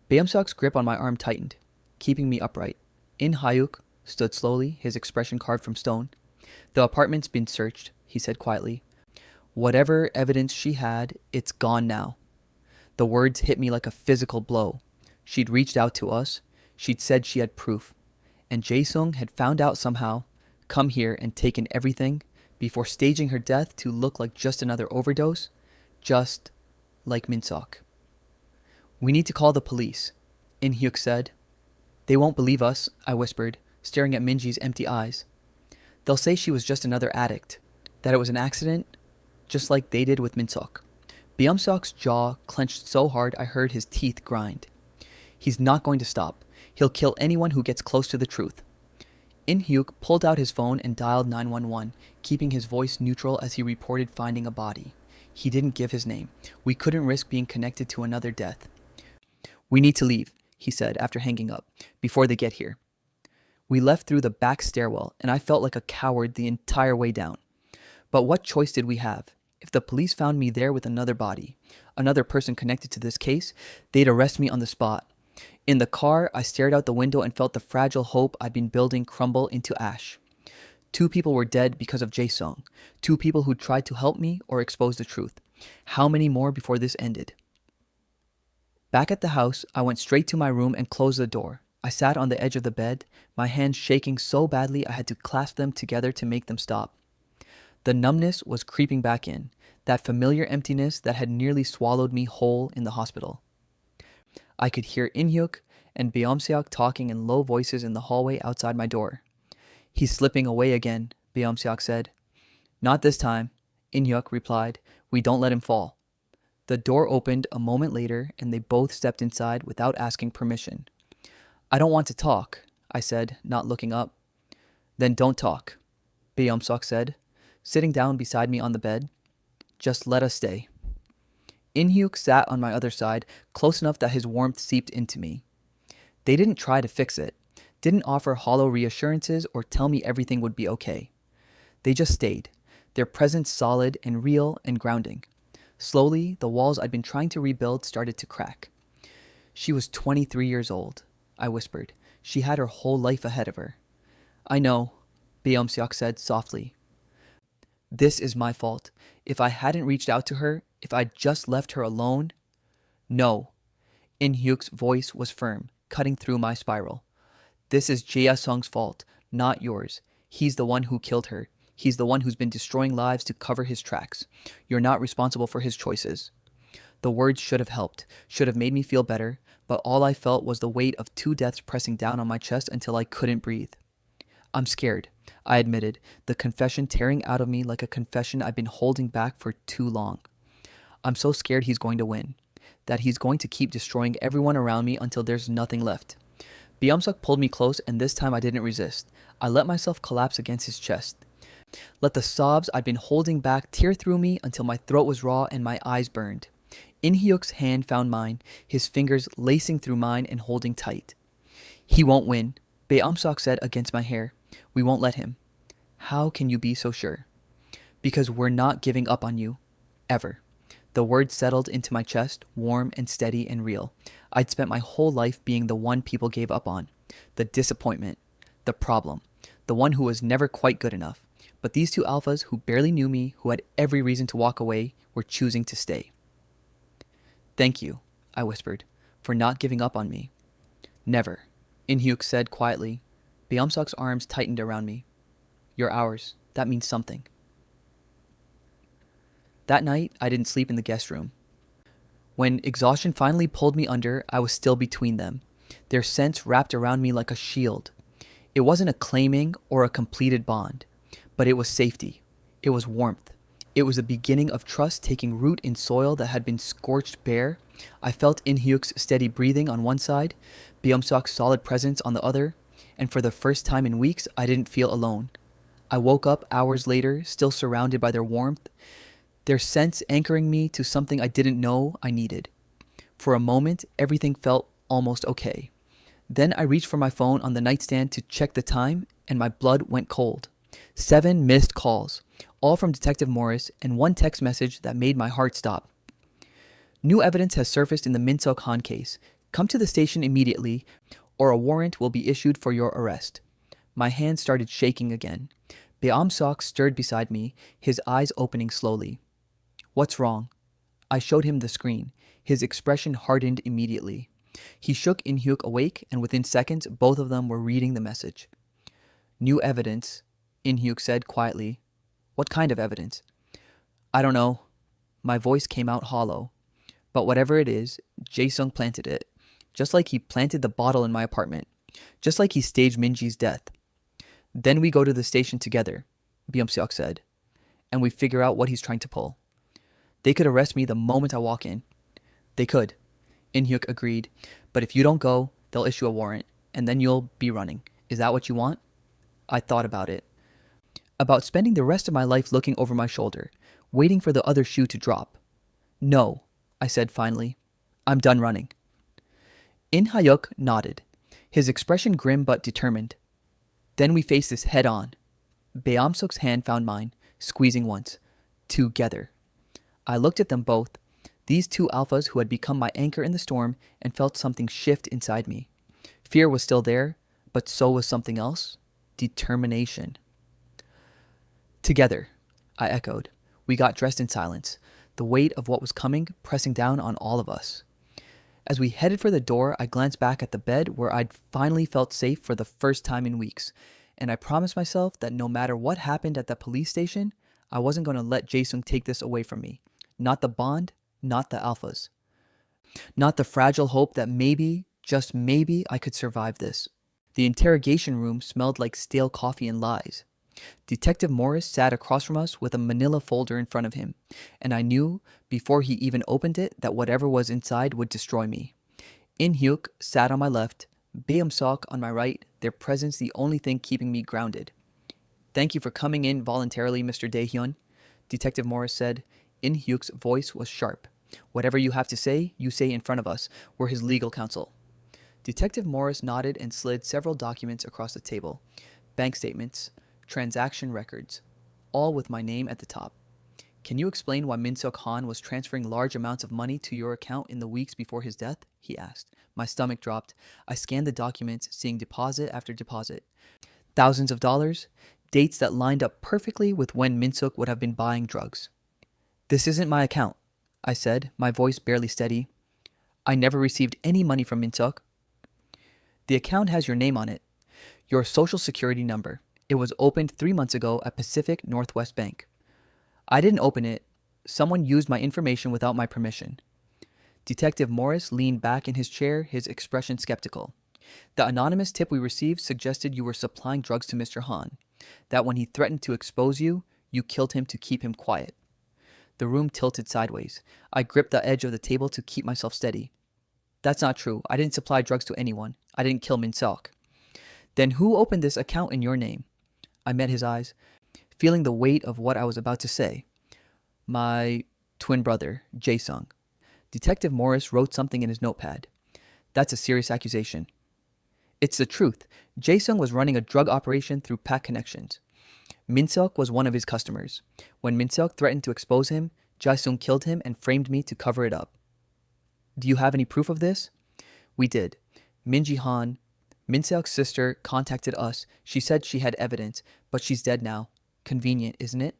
Beom-seok's grip on my arm tightened, keeping me upright. In Hyuk stood slowly, his expression carved from stone. The apartment's been searched, he said quietly. Whatever evidence she had, it's gone now. The words hit me like a physical blow. She'd reached out to us. She'd said she had proof. And Jaesung had found out somehow, come here and taken everything before staging her death to look like just another overdose, just like Min-seok. We need to call the police, In Hyuk said. They won't believe us, I whispered, staring at Minji's empty eyes. They'll say she was just another addict, that it was an accident, just like they did with Min-seok. Beom-seok's jaw clenched so hard I heard his teeth grind. He's not going to stop. He'll kill anyone who gets close to the truth. In Hyuk pulled out his phone and dialed 911, keeping his voice neutral as he reported finding a body. He didn't give his name. We couldn't risk being connected to another death. "We need to leave," he said after hanging up, "before they get here." We left through the back stairwell, and I felt like a coward the entire way down. But what choice did we have? If the police found me there with another body, another person connected to this case, they'd arrest me on the spot. In the car, I stared out the window and felt the fragile hope I'd been building crumble into ash. 2 people were dead because of Jaesung. 2 people who tried to help me or expose the truth. How many more before this ended? Back at the house, I went straight to my room and closed the door. I sat on the edge of the bed, my hands shaking so badly I had to clasp them together to make them stop. The numbness was creeping back in, that familiar emptiness that had nearly swallowed me whole in the hospital. I could hear In-hyuk and Beom-seok talking in low voices in the hallway outside my door. "He's slipping away again," Beom-seok said. "Not this time," In-hyuk replied. "We don't let him fall." The door opened a moment later and they both stepped inside without asking permission. "I don't want to talk," I said, not looking up. "Then don't talk," Beom-seok said, sitting down beside me on the bed. "Just let us stay." In-hyuk sat on my other side, close enough that his warmth seeped into me. They didn't try to fix it, didn't offer hollow reassurances or tell me everything would be okay. They just stayed, their presence solid and real and grounding. Slowly, the walls I'd been trying to rebuild started to crack. "She was 23 years old," I whispered. "She had her whole life ahead of her." "I know," Beom-seok said softly. "This is my fault. If I hadn't reached out to her, if I'd just left her alone—" "No." In-hyuk's voice was firm, cutting through my spiral. "This is Jaesung's fault, not yours. He's the one who killed her. He's the one who's been destroying lives to cover his tracks. You're not responsible for his choices." The words should have helped, should have made me feel better, but all I felt was the weight of 2 deaths pressing down on my chest until I couldn't breathe. "I'm scared," I admitted, the confession tearing out of me like a confession I'd been holding back for too long. "I'm so scared he's going to win, that he's going to keep destroying everyone around me until there's nothing left." Beom-seok pulled me close, and this time I didn't resist. I let myself collapse against his chest. Let the sobs I'd been holding back tear through me until my throat was raw and my eyes burned. In-hyuk's hand found mine, his fingers lacing through mine and holding tight. "He won't win," Beom-seok said against my hair. "We won't let him." "How can you be so sure?" "Because we're not giving up on you. Ever." The words settled into my chest, warm and steady and real. I'd spent my whole life being the one people gave up on. The disappointment. The problem. The one who was never quite good enough. But these 2 alphas who barely knew me, who had every reason to walk away, were choosing to stay. "Thank you," I whispered, "for not giving up on me." "Never," In-hyuk said quietly. Beom-seok's arms tightened around me. "You're ours. That means something." That night, I didn't sleep in the guest room. When exhaustion finally pulled me under, I was still between them, their scents wrapped around me like a shield. It wasn't a claiming or a completed bond, but it was safety. It was warmth. It was the beginning of trust taking root in soil that had been scorched bare. I felt In-hyuk's steady breathing on one side, Beom-seok's solid presence on the other, and for the first time in weeks, I didn't feel alone. I woke up hours later, still surrounded by their warmth, their sense anchoring me to something I didn't know I needed. For a moment, everything felt almost okay. Then I reached for my phone on the nightstand to check the time, and my blood went cold. 7 missed calls, all from Detective Morris, and 1 text message that made my heart stop. "New evidence has surfaced in the Min-seok Han case. Come to the station immediately, or a warrant will be issued for your arrest." My hands started shaking again. Beom-seok stirred beside me, his eyes opening slowly. "What's wrong?" I showed him the screen. His expression hardened immediately. He shook In-hyuk awake, and within seconds, both of them were reading the message. "New evidence," In-hyuk said quietly. "What kind of evidence?" "I don't know." My voice came out hollow. "But whatever it is, Jaesung planted it. Just like he planted the bottle in my apartment. Just like he staged Minji's death. Then we go to the station together," Beom-seok said, "and we figure out what he's trying to pull. They could arrest me the moment I walk in." "They could." In-hyuk agreed. But if you don't go, they'll issue a warrant, and then you'll be running. Is that what you want? I thought about it. About spending the rest of my life looking over my shoulder, waiting for the other shoe to drop. No, I said finally. I'm done running. In-hyuk nodded, his expression grim but determined. Then we faced this head on. Beomsuk's hand found mine, squeezing once. Together. I looked at them both, these two alphas who had become my anchor in the storm, and felt something shift inside me. Fear was still there, but so was something else. Determination. Together, I echoed. We got dressed in silence, the weight of what was coming pressing down on all of us. As we headed for the door, I glanced back at the bed where I'd finally felt safe for the first time in weeks, and I promised myself that no matter what happened at the police station, I wasn't going to let Jaesung take this away from me. Not the bond, not the alphas. Not the fragile hope that maybe, just maybe, I could survive this. The interrogation room smelled like stale coffee and lies. Detective Morris sat across from us with a manila folder in front of him, and I knew, before he even opened it, that whatever was inside would destroy me. In-hyuk sat on my left, Beomsuk on my right, their presence the only thing keeping me grounded. Thank you for coming in voluntarily, Mr. Daehyun, Detective Morris said. In-hyuk's voice was sharp. Whatever you have to say, you say in front of us. We're his legal counsel. Detective Morris nodded and slid several documents across the table. Bank statements, transaction records, all with my name at the top. Can you explain why Min-seok Han was transferring large amounts of money to your account in the weeks before his death? He asked. My stomach dropped. I scanned the documents, seeing deposit after deposit. Thousands of dollars, dates that lined up perfectly with when Min-seok would have been buying drugs. This isn't my account, I said, my voice barely steady. I never received any money from Min-seok. The account has your name on it, your social security number. It was opened 3 months ago at Pacific Northwest Bank. I didn't open it. Someone used my information without my permission. Detective Morris leaned back in his chair, his expression skeptical. The anonymous tip we received suggested you were supplying drugs to Mr. Han, that when he threatened to expose you, you killed him to keep him quiet. The room tilted sideways. I gripped the edge of the table to keep myself steady. That's not true. I didn't supply drugs to anyone. I didn't kill Min-seok. Then who opened this account in your name? I met his eyes, feeling the weight of what I was about to say. My twin brother, Jaesung. Detective Morris wrote something in his notepad. That's a serious accusation. It's the truth. Jaesung was running a drug operation through Pack Connections. Min-seok was one of his customers. When Min-seok threatened to expose him, Jaesung killed him and framed me to cover it up. Do you have any proof of this? We did. Minji Han, Min-seok's sister, contacted us. She said she had evidence, but she's dead now. Convenient, isn't it?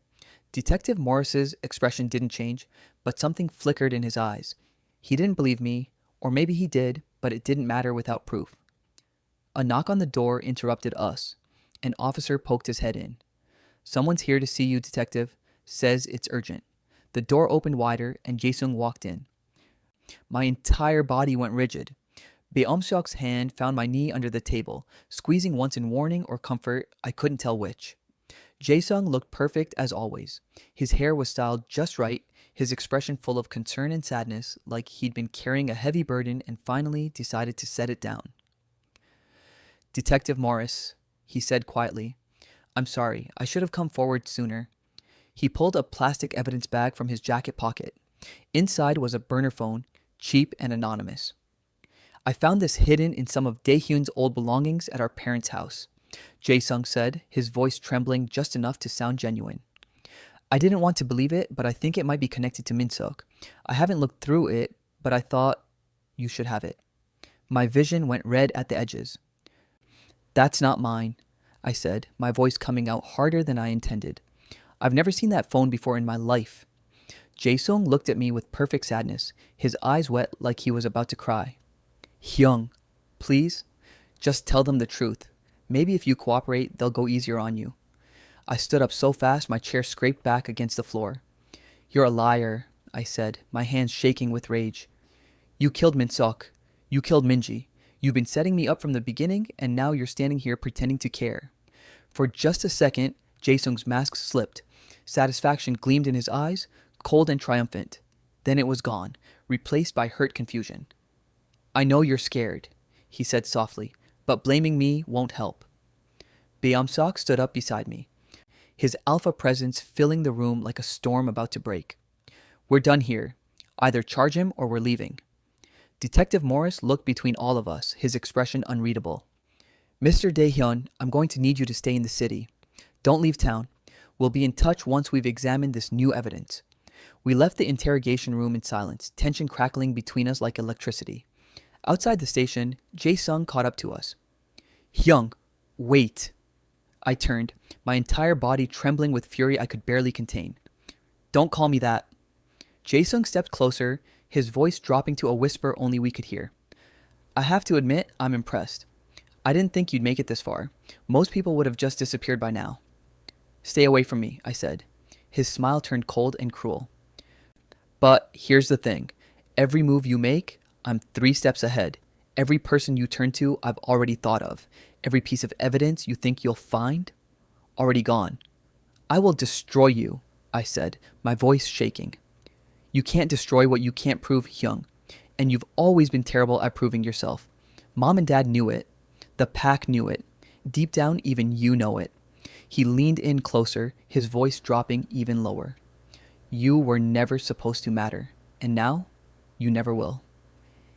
Detective Morris's expression didn't change, but something flickered in his eyes. He didn't believe me, or maybe he did, but it didn't matter without proof. A knock on the door interrupted us. An officer poked his head in. Someone's here to see you, detective. Says it's urgent. The door opened wider, and Jaesung walked in. My entire body went rigid. Beomsuk's hand found my knee under the table, squeezing once in warning or comfort, I couldn't tell which. Jaesung looked perfect as always. His hair was styled just right, his expression full of concern and sadness, like he'd been carrying a heavy burden and finally decided to set it down. Detective Morris, he said quietly, I'm sorry, I should have come forward sooner. He pulled a plastic evidence bag from his jacket pocket. Inside was a burner phone, cheap and anonymous. I found this hidden in some of Daehyun's old belongings at our parents' house, Jaesung said, his voice trembling just enough to sound genuine. I didn't want to believe it, but I think it might be connected to Min-seok. I haven't looked through it, but I thought you should have it. My vision went red at the edges. That's not mine, I said, my voice coming out harder than I intended. I've never seen that phone before in my life. Jaesung looked at me with perfect sadness, his eyes wet like he was about to cry. Hyung, please, just tell them the truth. Maybe if you cooperate, they'll go easier on you. I stood up so fast my chair scraped back against the floor. You're a liar, I said, my hands shaking with rage. You killed Min-seok. You killed Minji. You've been setting me up from the beginning, and now you're standing here pretending to care. For just a second, Jaesung's mask slipped. Satisfaction gleamed in his eyes, cold and triumphant. Then it was gone, replaced by hurt confusion. I know you're scared, he said softly, but blaming me won't help. Beomsok stood up beside me, his alpha presence filling the room like a storm about to break. We're done here. Either charge him or we're leaving. Detective Morris looked between all of us, his expression unreadable. Mr. Daehyun, I'm going to need you to stay in the city. Don't leave town. We'll be in touch once we've examined this new evidence. We left the interrogation room in silence, tension crackling between us like electricity. Outside the station, Jaesung caught up to us. Hyung, wait. I turned, my entire body trembling with fury I could barely contain. Don't call me that. Jaesung stepped closer, his voice dropping to a whisper only we could hear. I have to admit, I'm impressed. I didn't think you'd make it this far. Most people would have just disappeared by now. Stay away from me, I said. His smile turned cold and cruel. But here's the thing. Every move you make, I'm 3 steps ahead. Every person you turn to, I've already thought of. Every piece of evidence you think you'll find, already gone. I will destroy you, I said, my voice shaking. You can't destroy what you can't prove, Hyung. And you've always been terrible at proving yourself. Mom and Dad knew it. The pack knew it. Deep down, even you know it. He leaned in closer, his voice dropping even lower. You were never supposed to matter, and now, you never will.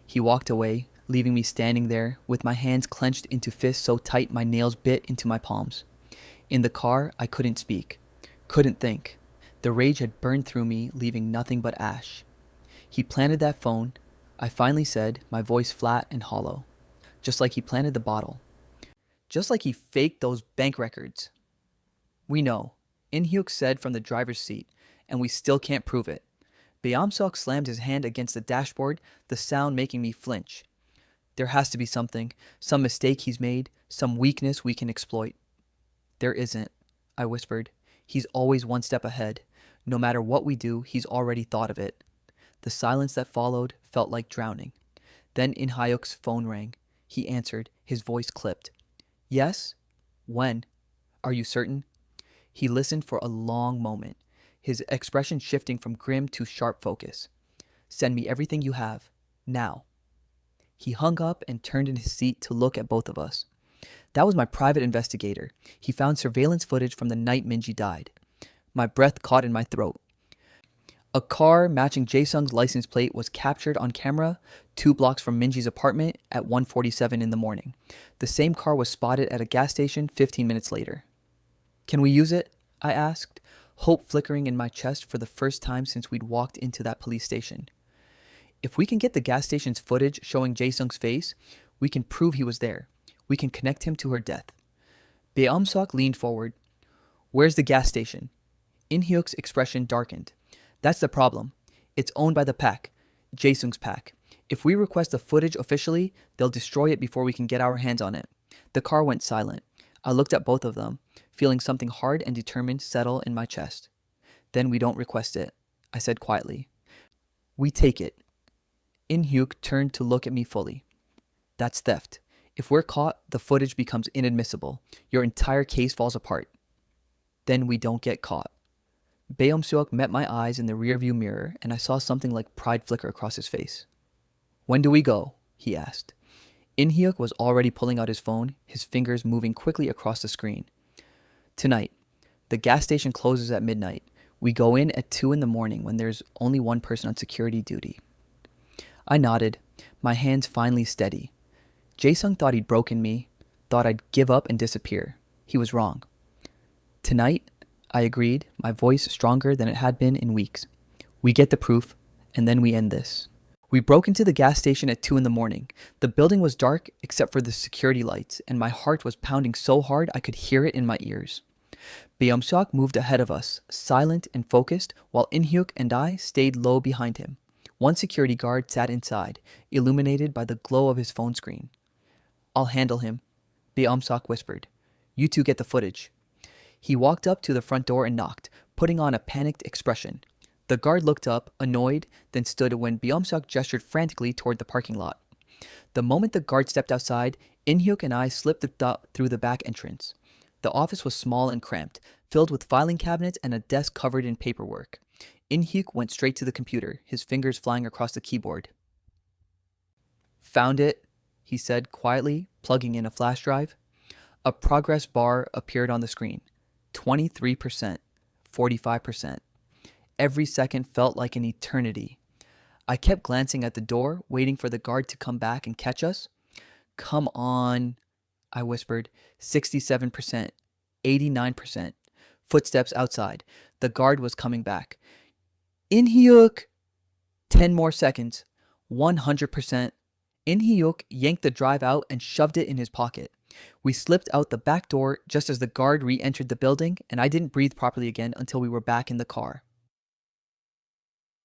He walked away, leaving me standing there, with my hands clenched into fists so tight my nails bit into my palms. In the car, I couldn't speak, couldn't think. The rage had burned through me, leaving nothing but ash. He planted that phone, I finally said, my voice flat and hollow. Just like he planted the bottle. Just like he faked those bank records. We know, In-hyuk said from the driver's seat, and we still can't prove it. Beomsok slammed his hand against the dashboard, the sound making me flinch. There has to be something, some mistake he's made, some weakness we can exploit. There isn't, I whispered. He's always 1 step ahead. No matter what we do, he's already thought of it. The silence that followed felt like drowning. Then In-hyuk's phone rang. He answered, his voice clipped. Yes? When? Are you certain? He listened for a long moment, his expression shifting from grim to sharp focus. Send me everything you have. Now. He hung up and turned in his seat to look at both of us. That was my private investigator. He found surveillance footage from the night Minji died. My breath caught in my throat. A car matching Jaesung's license plate was captured on camera 2 blocks from Minji's apartment at 1:47 in the morning. The same car was spotted at a gas station 15 minutes later. Can we use it? I asked, hope flickering in my chest for the first time since we'd walked into that police station. If we can get the gas station's footage showing Jaesung's face, we can prove he was there. We can connect him to her death. Beomsok leaned forward. Where's the gas station? In-hyuk's expression darkened. That's the problem. It's owned by the pack, Jaesung's pack. If we request the footage officially, they'll destroy it before we can get our hands on it. The car went silent. I looked at both of them, feeling something hard and determined settle in my chest. Then we don't request it, I said quietly. We take it. In-hyuk turned to look at me fully. That's theft. If we're caught, the footage becomes inadmissible. Your entire case falls apart. Then we don't get caught. Beomsuk met my eyes in the rearview mirror, and I saw something like pride flicker across his face. When do we go? He asked. In-hyuk was already pulling out his phone, his fingers moving quickly across the screen. Tonight. The gas station closes at midnight. We go in at 2 in the morning when there's only one person on security duty. I nodded, my hands finally steady. Jaesung thought he'd broken me, thought I'd give up and disappear. He was wrong. Tonight, I agreed, my voice stronger than it had been in weeks. We get the proof, and then we end this. We broke into the gas station at 2 in the morning. The building was dark except for the security lights, and my heart was pounding so hard I could hear it in my ears. Beomsuk moved ahead of us, silent and focused, while In-hyuk and I stayed low behind him. One security guard sat inside, illuminated by the glow of his phone screen. I'll handle him, Beomsuk whispered. You two get the footage. He walked up to the front door and knocked, putting on a panicked expression. The guard looked up, annoyed, then stood when Beomsuk gestured frantically toward the parking lot. The moment the guard stepped outside, In-hyuk and I slipped through the back entrance. The office was small and cramped, filled with filing cabinets and a desk covered in paperwork. In-hyuk went straight to the computer, his fingers flying across the keyboard. Found it, he said quietly, plugging in a flash drive. A progress bar appeared on the screen. 23%, 45%. Every second felt like an eternity. I kept glancing at the door, waiting for the guard to come back and catch us. Come on, I whispered. 67%, 89%. Footsteps outside. The guard was coming back. In Hyuk! 10 more seconds. 100%. In Hyuk yanked the drive out and shoved it in his pocket. We slipped out the back door just as the guard re-entered the building, and I didn't breathe properly again until we were back in the car.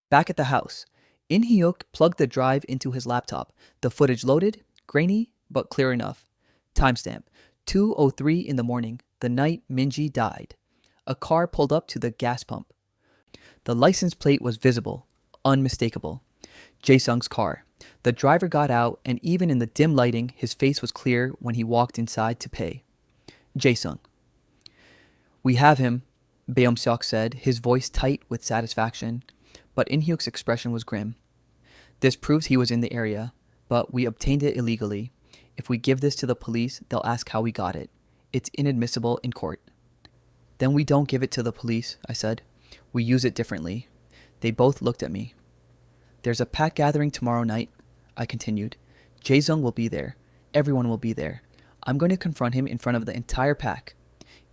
Back at the house, In Hyuk plugged the drive into his laptop. The footage loaded, grainy, but clear enough. Timestamp, 2:03 in the morning, the night Minji died. A car pulled up to the gas pump. The license plate was visible, unmistakable. Jaesung's car. The driver got out, and even in the dim lighting, his face was clear when he walked inside to pay. Jaesung. We have him, Beom-seok said, his voice tight with satisfaction, but In-hyuk's expression was grim. This proves he was in the area, but we obtained it illegally. If we give this to the police, they'll ask how we got it. It's inadmissible in court. Then we don't give it to the police, I said. We use it differently. They both looked at me. There's a pack gathering tomorrow night, I continued. Jaesung will be there. Everyone will be there. I'm going to confront him in front of the entire pack.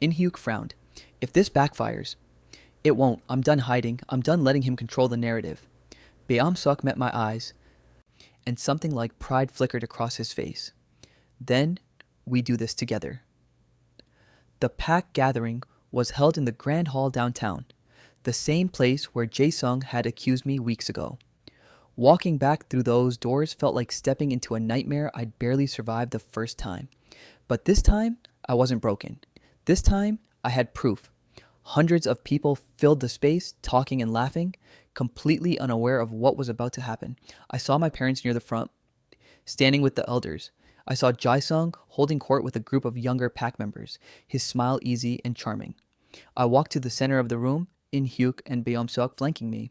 In-hyuk frowned. If this backfires, it won't. I'm done hiding. I'm done letting him control the narrative. Beom-seok met my eyes, and something like pride flickered across his face. Then we do this together. The pack gathering was held in the Grand Hall downtown, the same place where Jaesung had accused me weeks ago. Walking back through those doors felt like stepping into a nightmare I'd barely survived the first time. But this time, I wasn't broken. This time, I had proof. Hundreds of people filled the space, talking and laughing, completely unaware of what was about to happen. I saw my parents near the front, standing with the elders. I saw Jaesung holding court with a group of younger pack members, his smile easy and charming. I walked to the center of the room, In-hyuk and Beom-seok flanking me.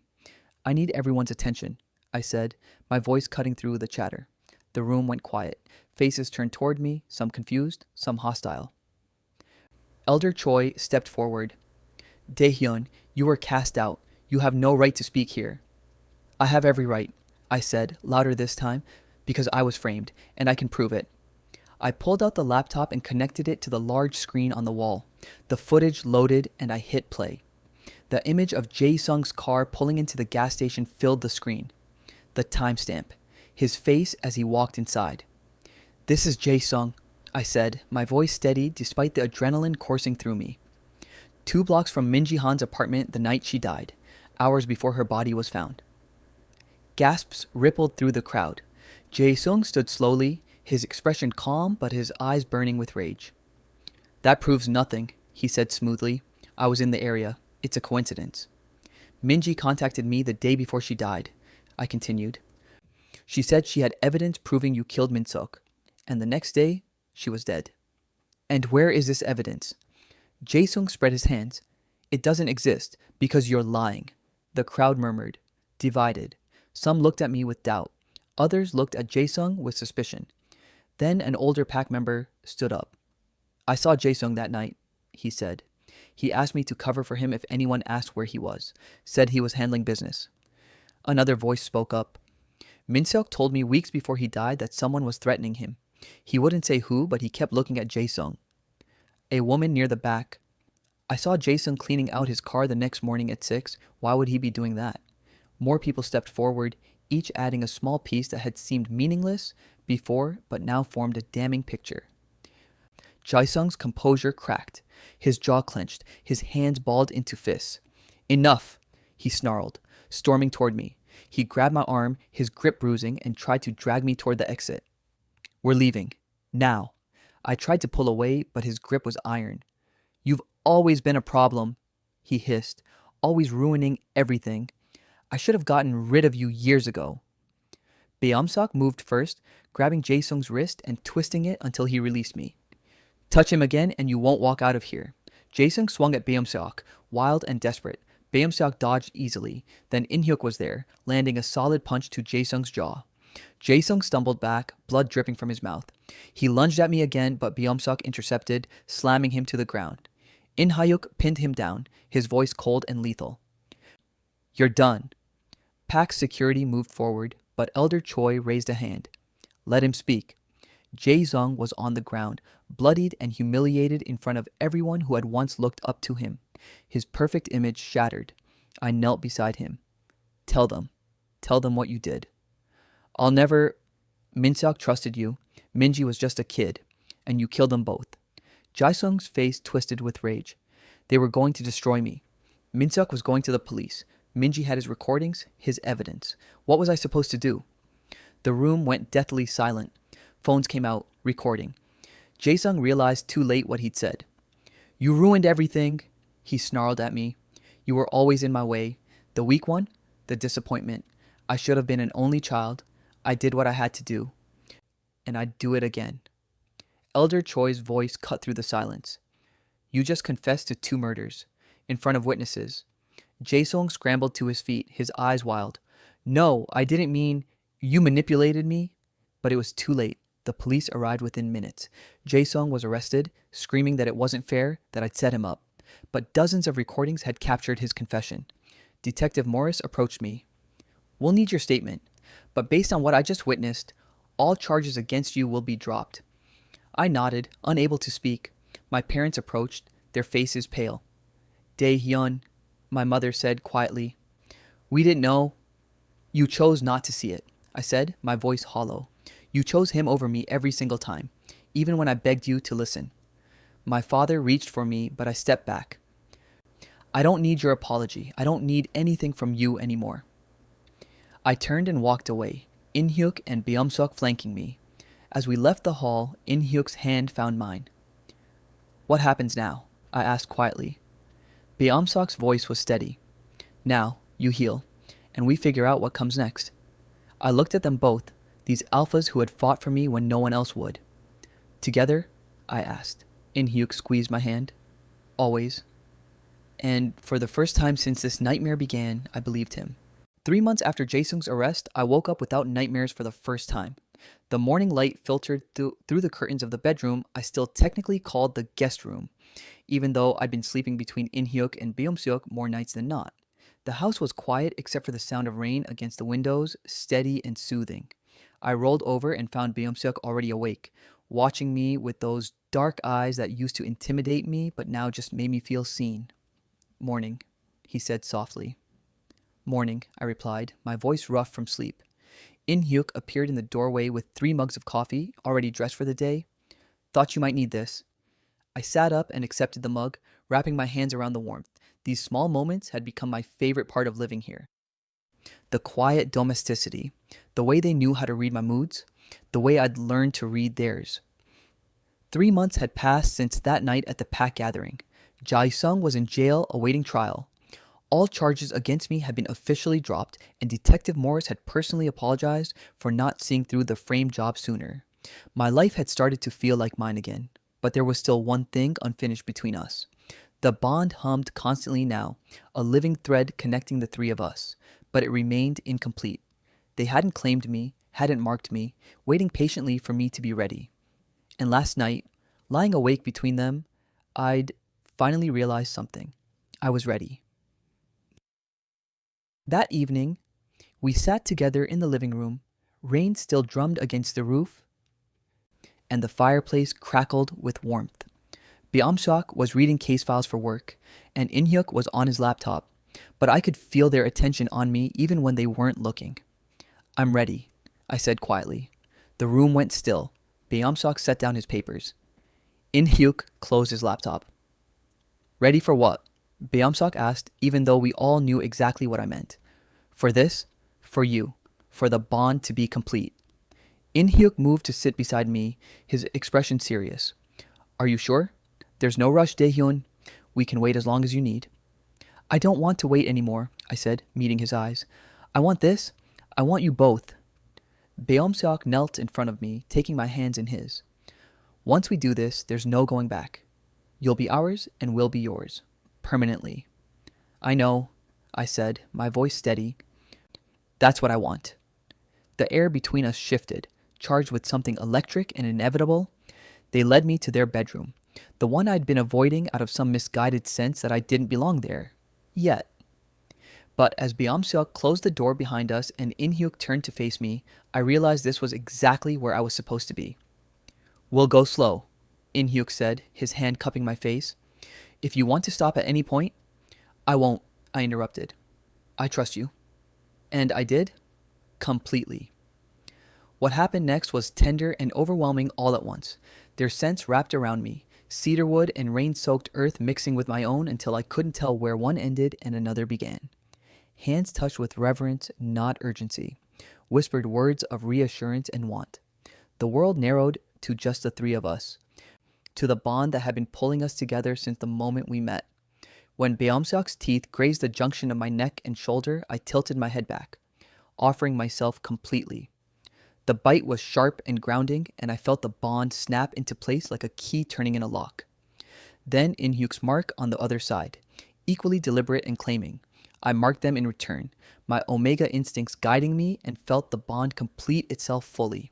I need everyone's attention, I said, my voice cutting through the chatter. The room went quiet. Faces turned toward me, some confused, some hostile. Elder Choi stepped forward. Daehyun, you were cast out. You have no right to speak here. I have every right, I said, louder this time, because I was framed, and I can prove it. I pulled out the laptop and connected it to the large screen on the wall. The footage loaded, and I hit play. The image of Jaesung's car pulling into the gas station filled the screen. The timestamp. His face as he walked inside. This is Jaesung, I said, my voice steady despite the adrenaline coursing through me. 2 blocks from Minji Han's apartment the night she died, hours before her body was found. Gasps rippled through the crowd. Jaesung stood slowly, his expression calm but his eyes burning with rage. That proves nothing, he said smoothly. I was in the area. It's a coincidence. Minji contacted me the day before she died, I continued. She said she had evidence proving you killed Min-seok, and the next day, she was dead. And where is this evidence? Jaesung spread his hands. It doesn't exist because you're lying. The crowd murmured, divided. Some looked at me with doubt. Others looked at Jaesung with suspicion. Then an older pack member stood up. I saw Jaesung that night, he said. He asked me to cover for him if anyone asked where he was, said he was handling business. Another voice spoke up. Min-seok told me weeks before he died that someone was threatening him. He wouldn't say who, but he kept looking at Jaesung. A woman near the back. I saw Jaesung cleaning out his car the next morning at 6. Why would he be doing that? More people stepped forward, each adding a small piece that had seemed meaningless before, but now formed a damning picture. Jaesung's composure cracked. His jaw clenched, his hands balled into fists. Enough, he snarled, storming toward me. He grabbed my arm, his grip bruising, and tried to drag me toward the exit. We're leaving. Now. I tried to pull away, but his grip was iron. You've always been a problem, he hissed, always ruining everything. I should have gotten rid of you years ago. Beom-seok moved first, grabbing Jaesung's wrist and twisting it until he released me. Touch him again and you won't walk out of here. Jaesung swung at Beom-seok, wild and desperate. Beom-seok dodged easily. Then In-hyuk was there, landing a solid punch to Jaesung's jaw. Jaesung stumbled back, blood dripping from his mouth. He lunged at me again, but Byung-suk intercepted, slamming him to the ground. In Hyuk pinned him down, his voice cold and lethal. You're done. Pak's security moved forward, but Elder Choi raised a hand. Let him speak. Jaesung was on the ground, bloodied and humiliated in front of everyone who had once looked up to him. His perfect image shattered. I knelt beside him. Tell them. Tell them what you did. I'll never... Minseok trusted you. Minji was just a kid. And you killed them both. Jaesung's face twisted with rage. They were going to destroy me. Minseok was going to the police. Minji had his recordings, his evidence. What was I supposed to do? The room went deathly silent. Phones came out, recording. Jaesung realized too late what he'd said. You ruined everything, he snarled at me. You were always in my way. The weak one, the disappointment. I should have been an only child. I did what I had to do. And I'd do it again. Elder Choi's voice cut through the silence. You just confessed to 2 murders, in front of witnesses. Jaesung scrambled to his feet, his eyes wild. No, I didn't mean you manipulated me. But it was too late. The police arrived within minutes. Jaesung was arrested, screaming that it wasn't fair, that I'd set him up. But dozens of recordings had captured his confession. Detective Morris approached me. We'll need your statement, but based on what I just witnessed, all charges against you will be dropped. I nodded, unable to speak. My parents approached, their faces pale. Dae-hyun, my mother said quietly. We didn't know. You chose not to see it, I said, my voice hollow. You chose him over me every single time, even when I begged you to listen. My father reached for me, but I stepped back. I don't need your apology. I don't need anything from you anymore. I turned and walked away, In-hyuk and Byung-suk flanking me. As we left the hall, In-hyuk's hand found mine. What happens now? I asked quietly. Byung-suk's voice was steady. Now, you heal, and we figure out what comes next. I looked at them both, these alphas who had fought for me when no one else would. Together? I asked. In-hyuk squeezed my hand. Always. And for the first time since this nightmare began, I believed him. 3 months after Jaesung's arrest, I woke up without nightmares for the first time. The morning light filtered through the curtains of the bedroom I still technically called the guest room, even though I'd been sleeping between In-hyuk and Byung-suk more nights than not. The house was quiet except for the sound of rain against the windows, steady and soothing. I rolled over and found Byung-suk already awake, watching me with those dark eyes that used to intimidate me but now just made me feel seen. Morning, he said softly. Morning, I replied, my voice rough from sleep. In-hyuk appeared in the doorway with 3 mugs of coffee, already dressed for the day. Thought you might need this. I sat up and accepted the mug, wrapping my hands around the warmth. These small moments had become my favorite part of living here. The quiet domesticity, the way they knew how to read my moods, the way I'd learned to read theirs. 3 months had passed since that night at the Pak gathering. Jaesung was in jail awaiting trial. All charges against me had been officially dropped, and Detective Morris had personally apologized for not seeing through the frame job sooner. My life had started to feel like mine again, but there was still one thing unfinished between us. The bond hummed constantly now, a living thread connecting the 3 of us, but it remained incomplete. They hadn't claimed me, hadn't marked me, waiting patiently for me to be ready. And last night, lying awake between them, I'd finally realized something. I was ready. That evening, we sat together in the living room. Rain still drummed against the roof, and the fireplace crackled with warmth. Byung-suk was reading case files for work, and In-hyuk was on his laptop, but I could feel their attention on me even when they weren't looking. I'm ready, I said quietly. The room went still. Byung-suk set down his papers. In-hyuk closed his laptop. Ready for what? Byung-suk asked, even though we all knew exactly what I meant. For this, for you, for the bond to be complete. In-hyuk moved to sit beside me, his expression serious. Are you sure? There's no rush, Dae-hyun. We can wait as long as you need. I don't want to wait anymore, I said, meeting his eyes. I want this. I want you both. Byung-suk knelt in front of me, taking my hands in his. Once we do this, there's no going back. You'll be ours and we'll be yours. Permanently. I know, I said, my voice steady. That's what I want. The air between us shifted, charged with something electric and inevitable. They led me to their bedroom, the one I'd been avoiding out of some misguided sense that I didn't belong there. Yet. But as Byung-seok closed the door behind us and In-hyuk turned to face me, I realized this was exactly where I was supposed to be. "We'll go slow," In-hyuk said, his hand cupping my face. "If you want to stop at any point—" "I won't," I interrupted. "I trust you." And I did? Completely. What happened next was tender and overwhelming all at once. Their scents wrapped around me, cedarwood and rain-soaked earth mixing with my own until I couldn't tell where one ended and another began. Hands touched with reverence, not urgency. Whispered words of reassurance and want. The world narrowed to just the three of us, to the bond that had been pulling us together since the moment we met. When Byung-seok's teeth grazed the junction of my neck and shoulder, I tilted my head back, offering myself completely. The bite was sharp and grounding, and I felt the bond snap into place like a key turning in a lock. Then In-hyuk's mark on the other side, equally deliberate and claiming. I marked them in return, my omega instincts guiding me, and felt the bond complete itself fully.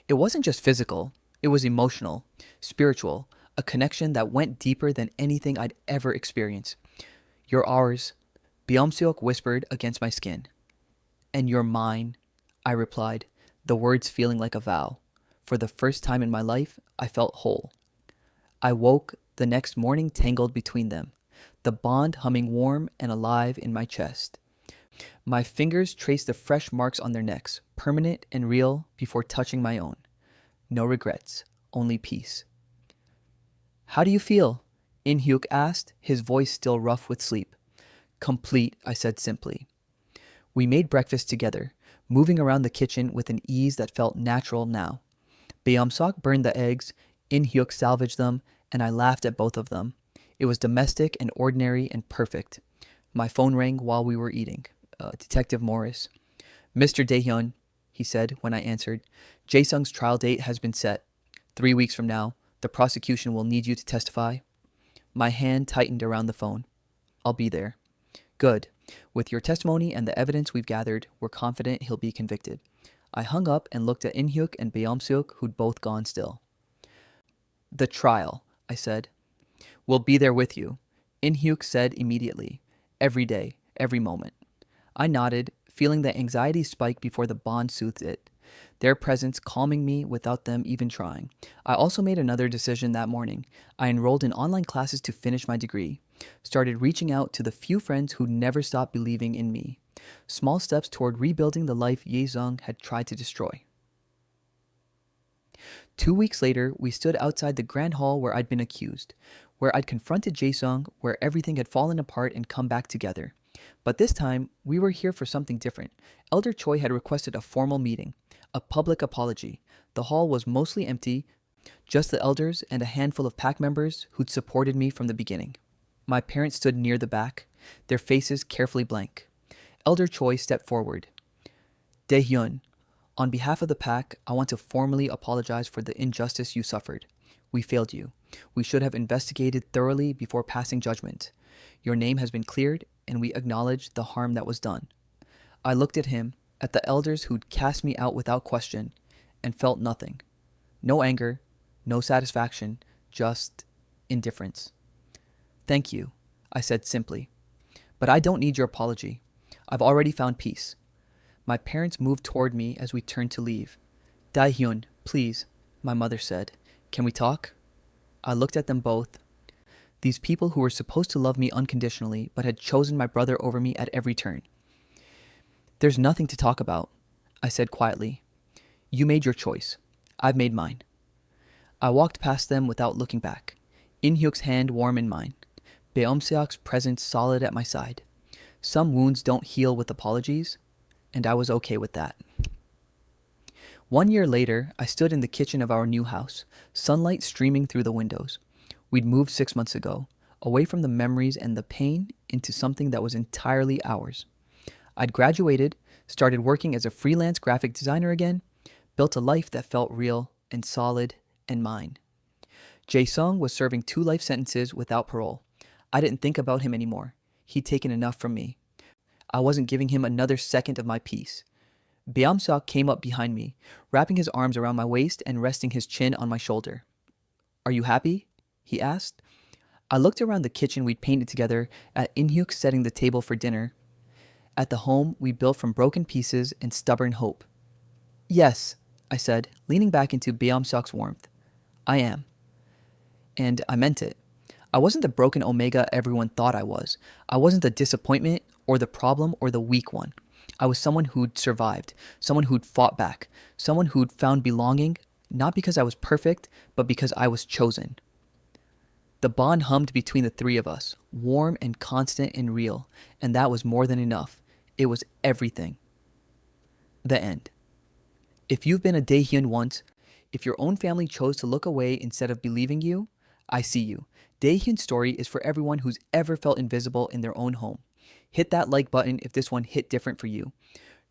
It wasn't just physical, it was emotional, spiritual, a connection that went deeper than anything I'd ever experienced. "You're ours," Byung-seok whispered against my skin. "And you're mine," I replied, the words feeling like a vow. For the first time in my life, I felt whole. I woke the next morning tangled between them, the bond humming warm and alive in my chest. My fingers traced the fresh marks on their necks, permanent and real, before touching my own. No regrets, only peace. "How do you feel?" In-hyuk asked, his voice still rough with sleep. "Complete," I said simply. We made breakfast together, moving around the kitchen with an ease that felt natural now. Byung-seok burned the eggs, In-hyuk salvaged them, and I laughed at both of them. It was domestic and ordinary and perfect. My phone rang while we were eating. Detective Morris. "Mr. Daehyun," he said when I answered, "Jaesung's trial date has been set. 3 weeks from now, the prosecution will need you to testify." My hand tightened around the phone. "I'll be there." "Good. With your testimony and the evidence we've gathered, we're confident he'll be convicted." I hung up and looked at In-hyuk and Byung-seok, who'd both gone still. "The trial," I said. "We'll be there with you," In-hyuk said immediately. "Every day, every moment." I nodded, feeling the anxiety spike before the bond soothed it, their presence calming me without them even trying. I also made another decision that morning. I enrolled in online classes to finish my degree, started reaching out to the few friends who never stopped believing in me. Small steps toward rebuilding the life Jaesung had tried to destroy. 2 weeks later, we stood outside the grand hall where I'd been accused, where I'd confronted Jaesung, where everything had fallen apart and come back together. But this time, we were here for something different. Elder Choi had requested a formal meeting, a public apology. The hall was mostly empty, just the elders and a handful of PAC members who'd supported me from the beginning. My parents stood near the back, their faces carefully blank. Elder Choi stepped forward. "Daehyun, on behalf of the PAC, I want to formally apologize for the injustice you suffered. We failed you. We should have investigated thoroughly before passing judgment. Your name has been cleared, and we acknowledge the harm that was done." I looked at him, at the elders who'd cast me out without question, and felt nothing. No anger, no satisfaction, just indifference. "Thank you," I said simply. "But I don't need your apology. I've already found peace." My parents moved toward me as we turned to leave. "Daehyun, please," my mother said. "Can we talk?" I looked at them both. These people who were supposed to love me unconditionally, but had chosen my brother over me at every turn. "There's nothing to talk about," I said quietly. "You made your choice. I've made mine." I walked past them without looking back, In-hyuk's hand warm in mine, Byung-seok's presence solid at my side. Some wounds don't heal with apologies, and I was okay with that. 1 year later, I stood in the kitchen of our new house, sunlight streaming through the windows. We'd moved 6 months ago, away from the memories and the pain into something that was entirely ours. I'd graduated, started working as a freelance graphic designer again, built a life that felt real and solid and mine. Jaesung was serving 2 life sentences without parole. I didn't think about him anymore. He'd taken enough from me. I wasn't giving him another second of my peace. Beamseok came up behind me, wrapping his arms around my waist and resting his chin on my shoulder. Are you happy? He asked. I looked around the kitchen we'd painted together, at Inhyuk setting the table for dinner, at the home we built from broken pieces and stubborn hope. Yes, I said, leaning back into Beamseok's warmth. I am. And I meant it. I wasn't the broken Omega everyone thought I was. I wasn't the disappointment or the problem or the weak one. I was someone who'd survived, someone who'd fought back, someone who'd found belonging, not because I was perfect, but because I was chosen. The bond hummed between the three of us, warm and constant and real, and that was more than enough. It was everything. The end. If you've been a Daehyun once, if your own family chose to look away instead of believing you, I see you. Daehyun's story is for everyone who's ever felt invisible in their own home. Hit that like button if this one hit different for you.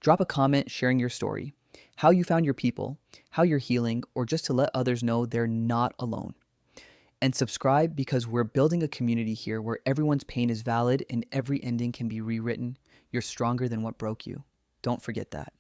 Drop a comment sharing your story, how you found your people, how you're healing, or just to let others know they're not alone. And subscribe because we're building a community here where everyone's pain is valid and every ending can be rewritten. You're stronger than what broke you. Don't forget that.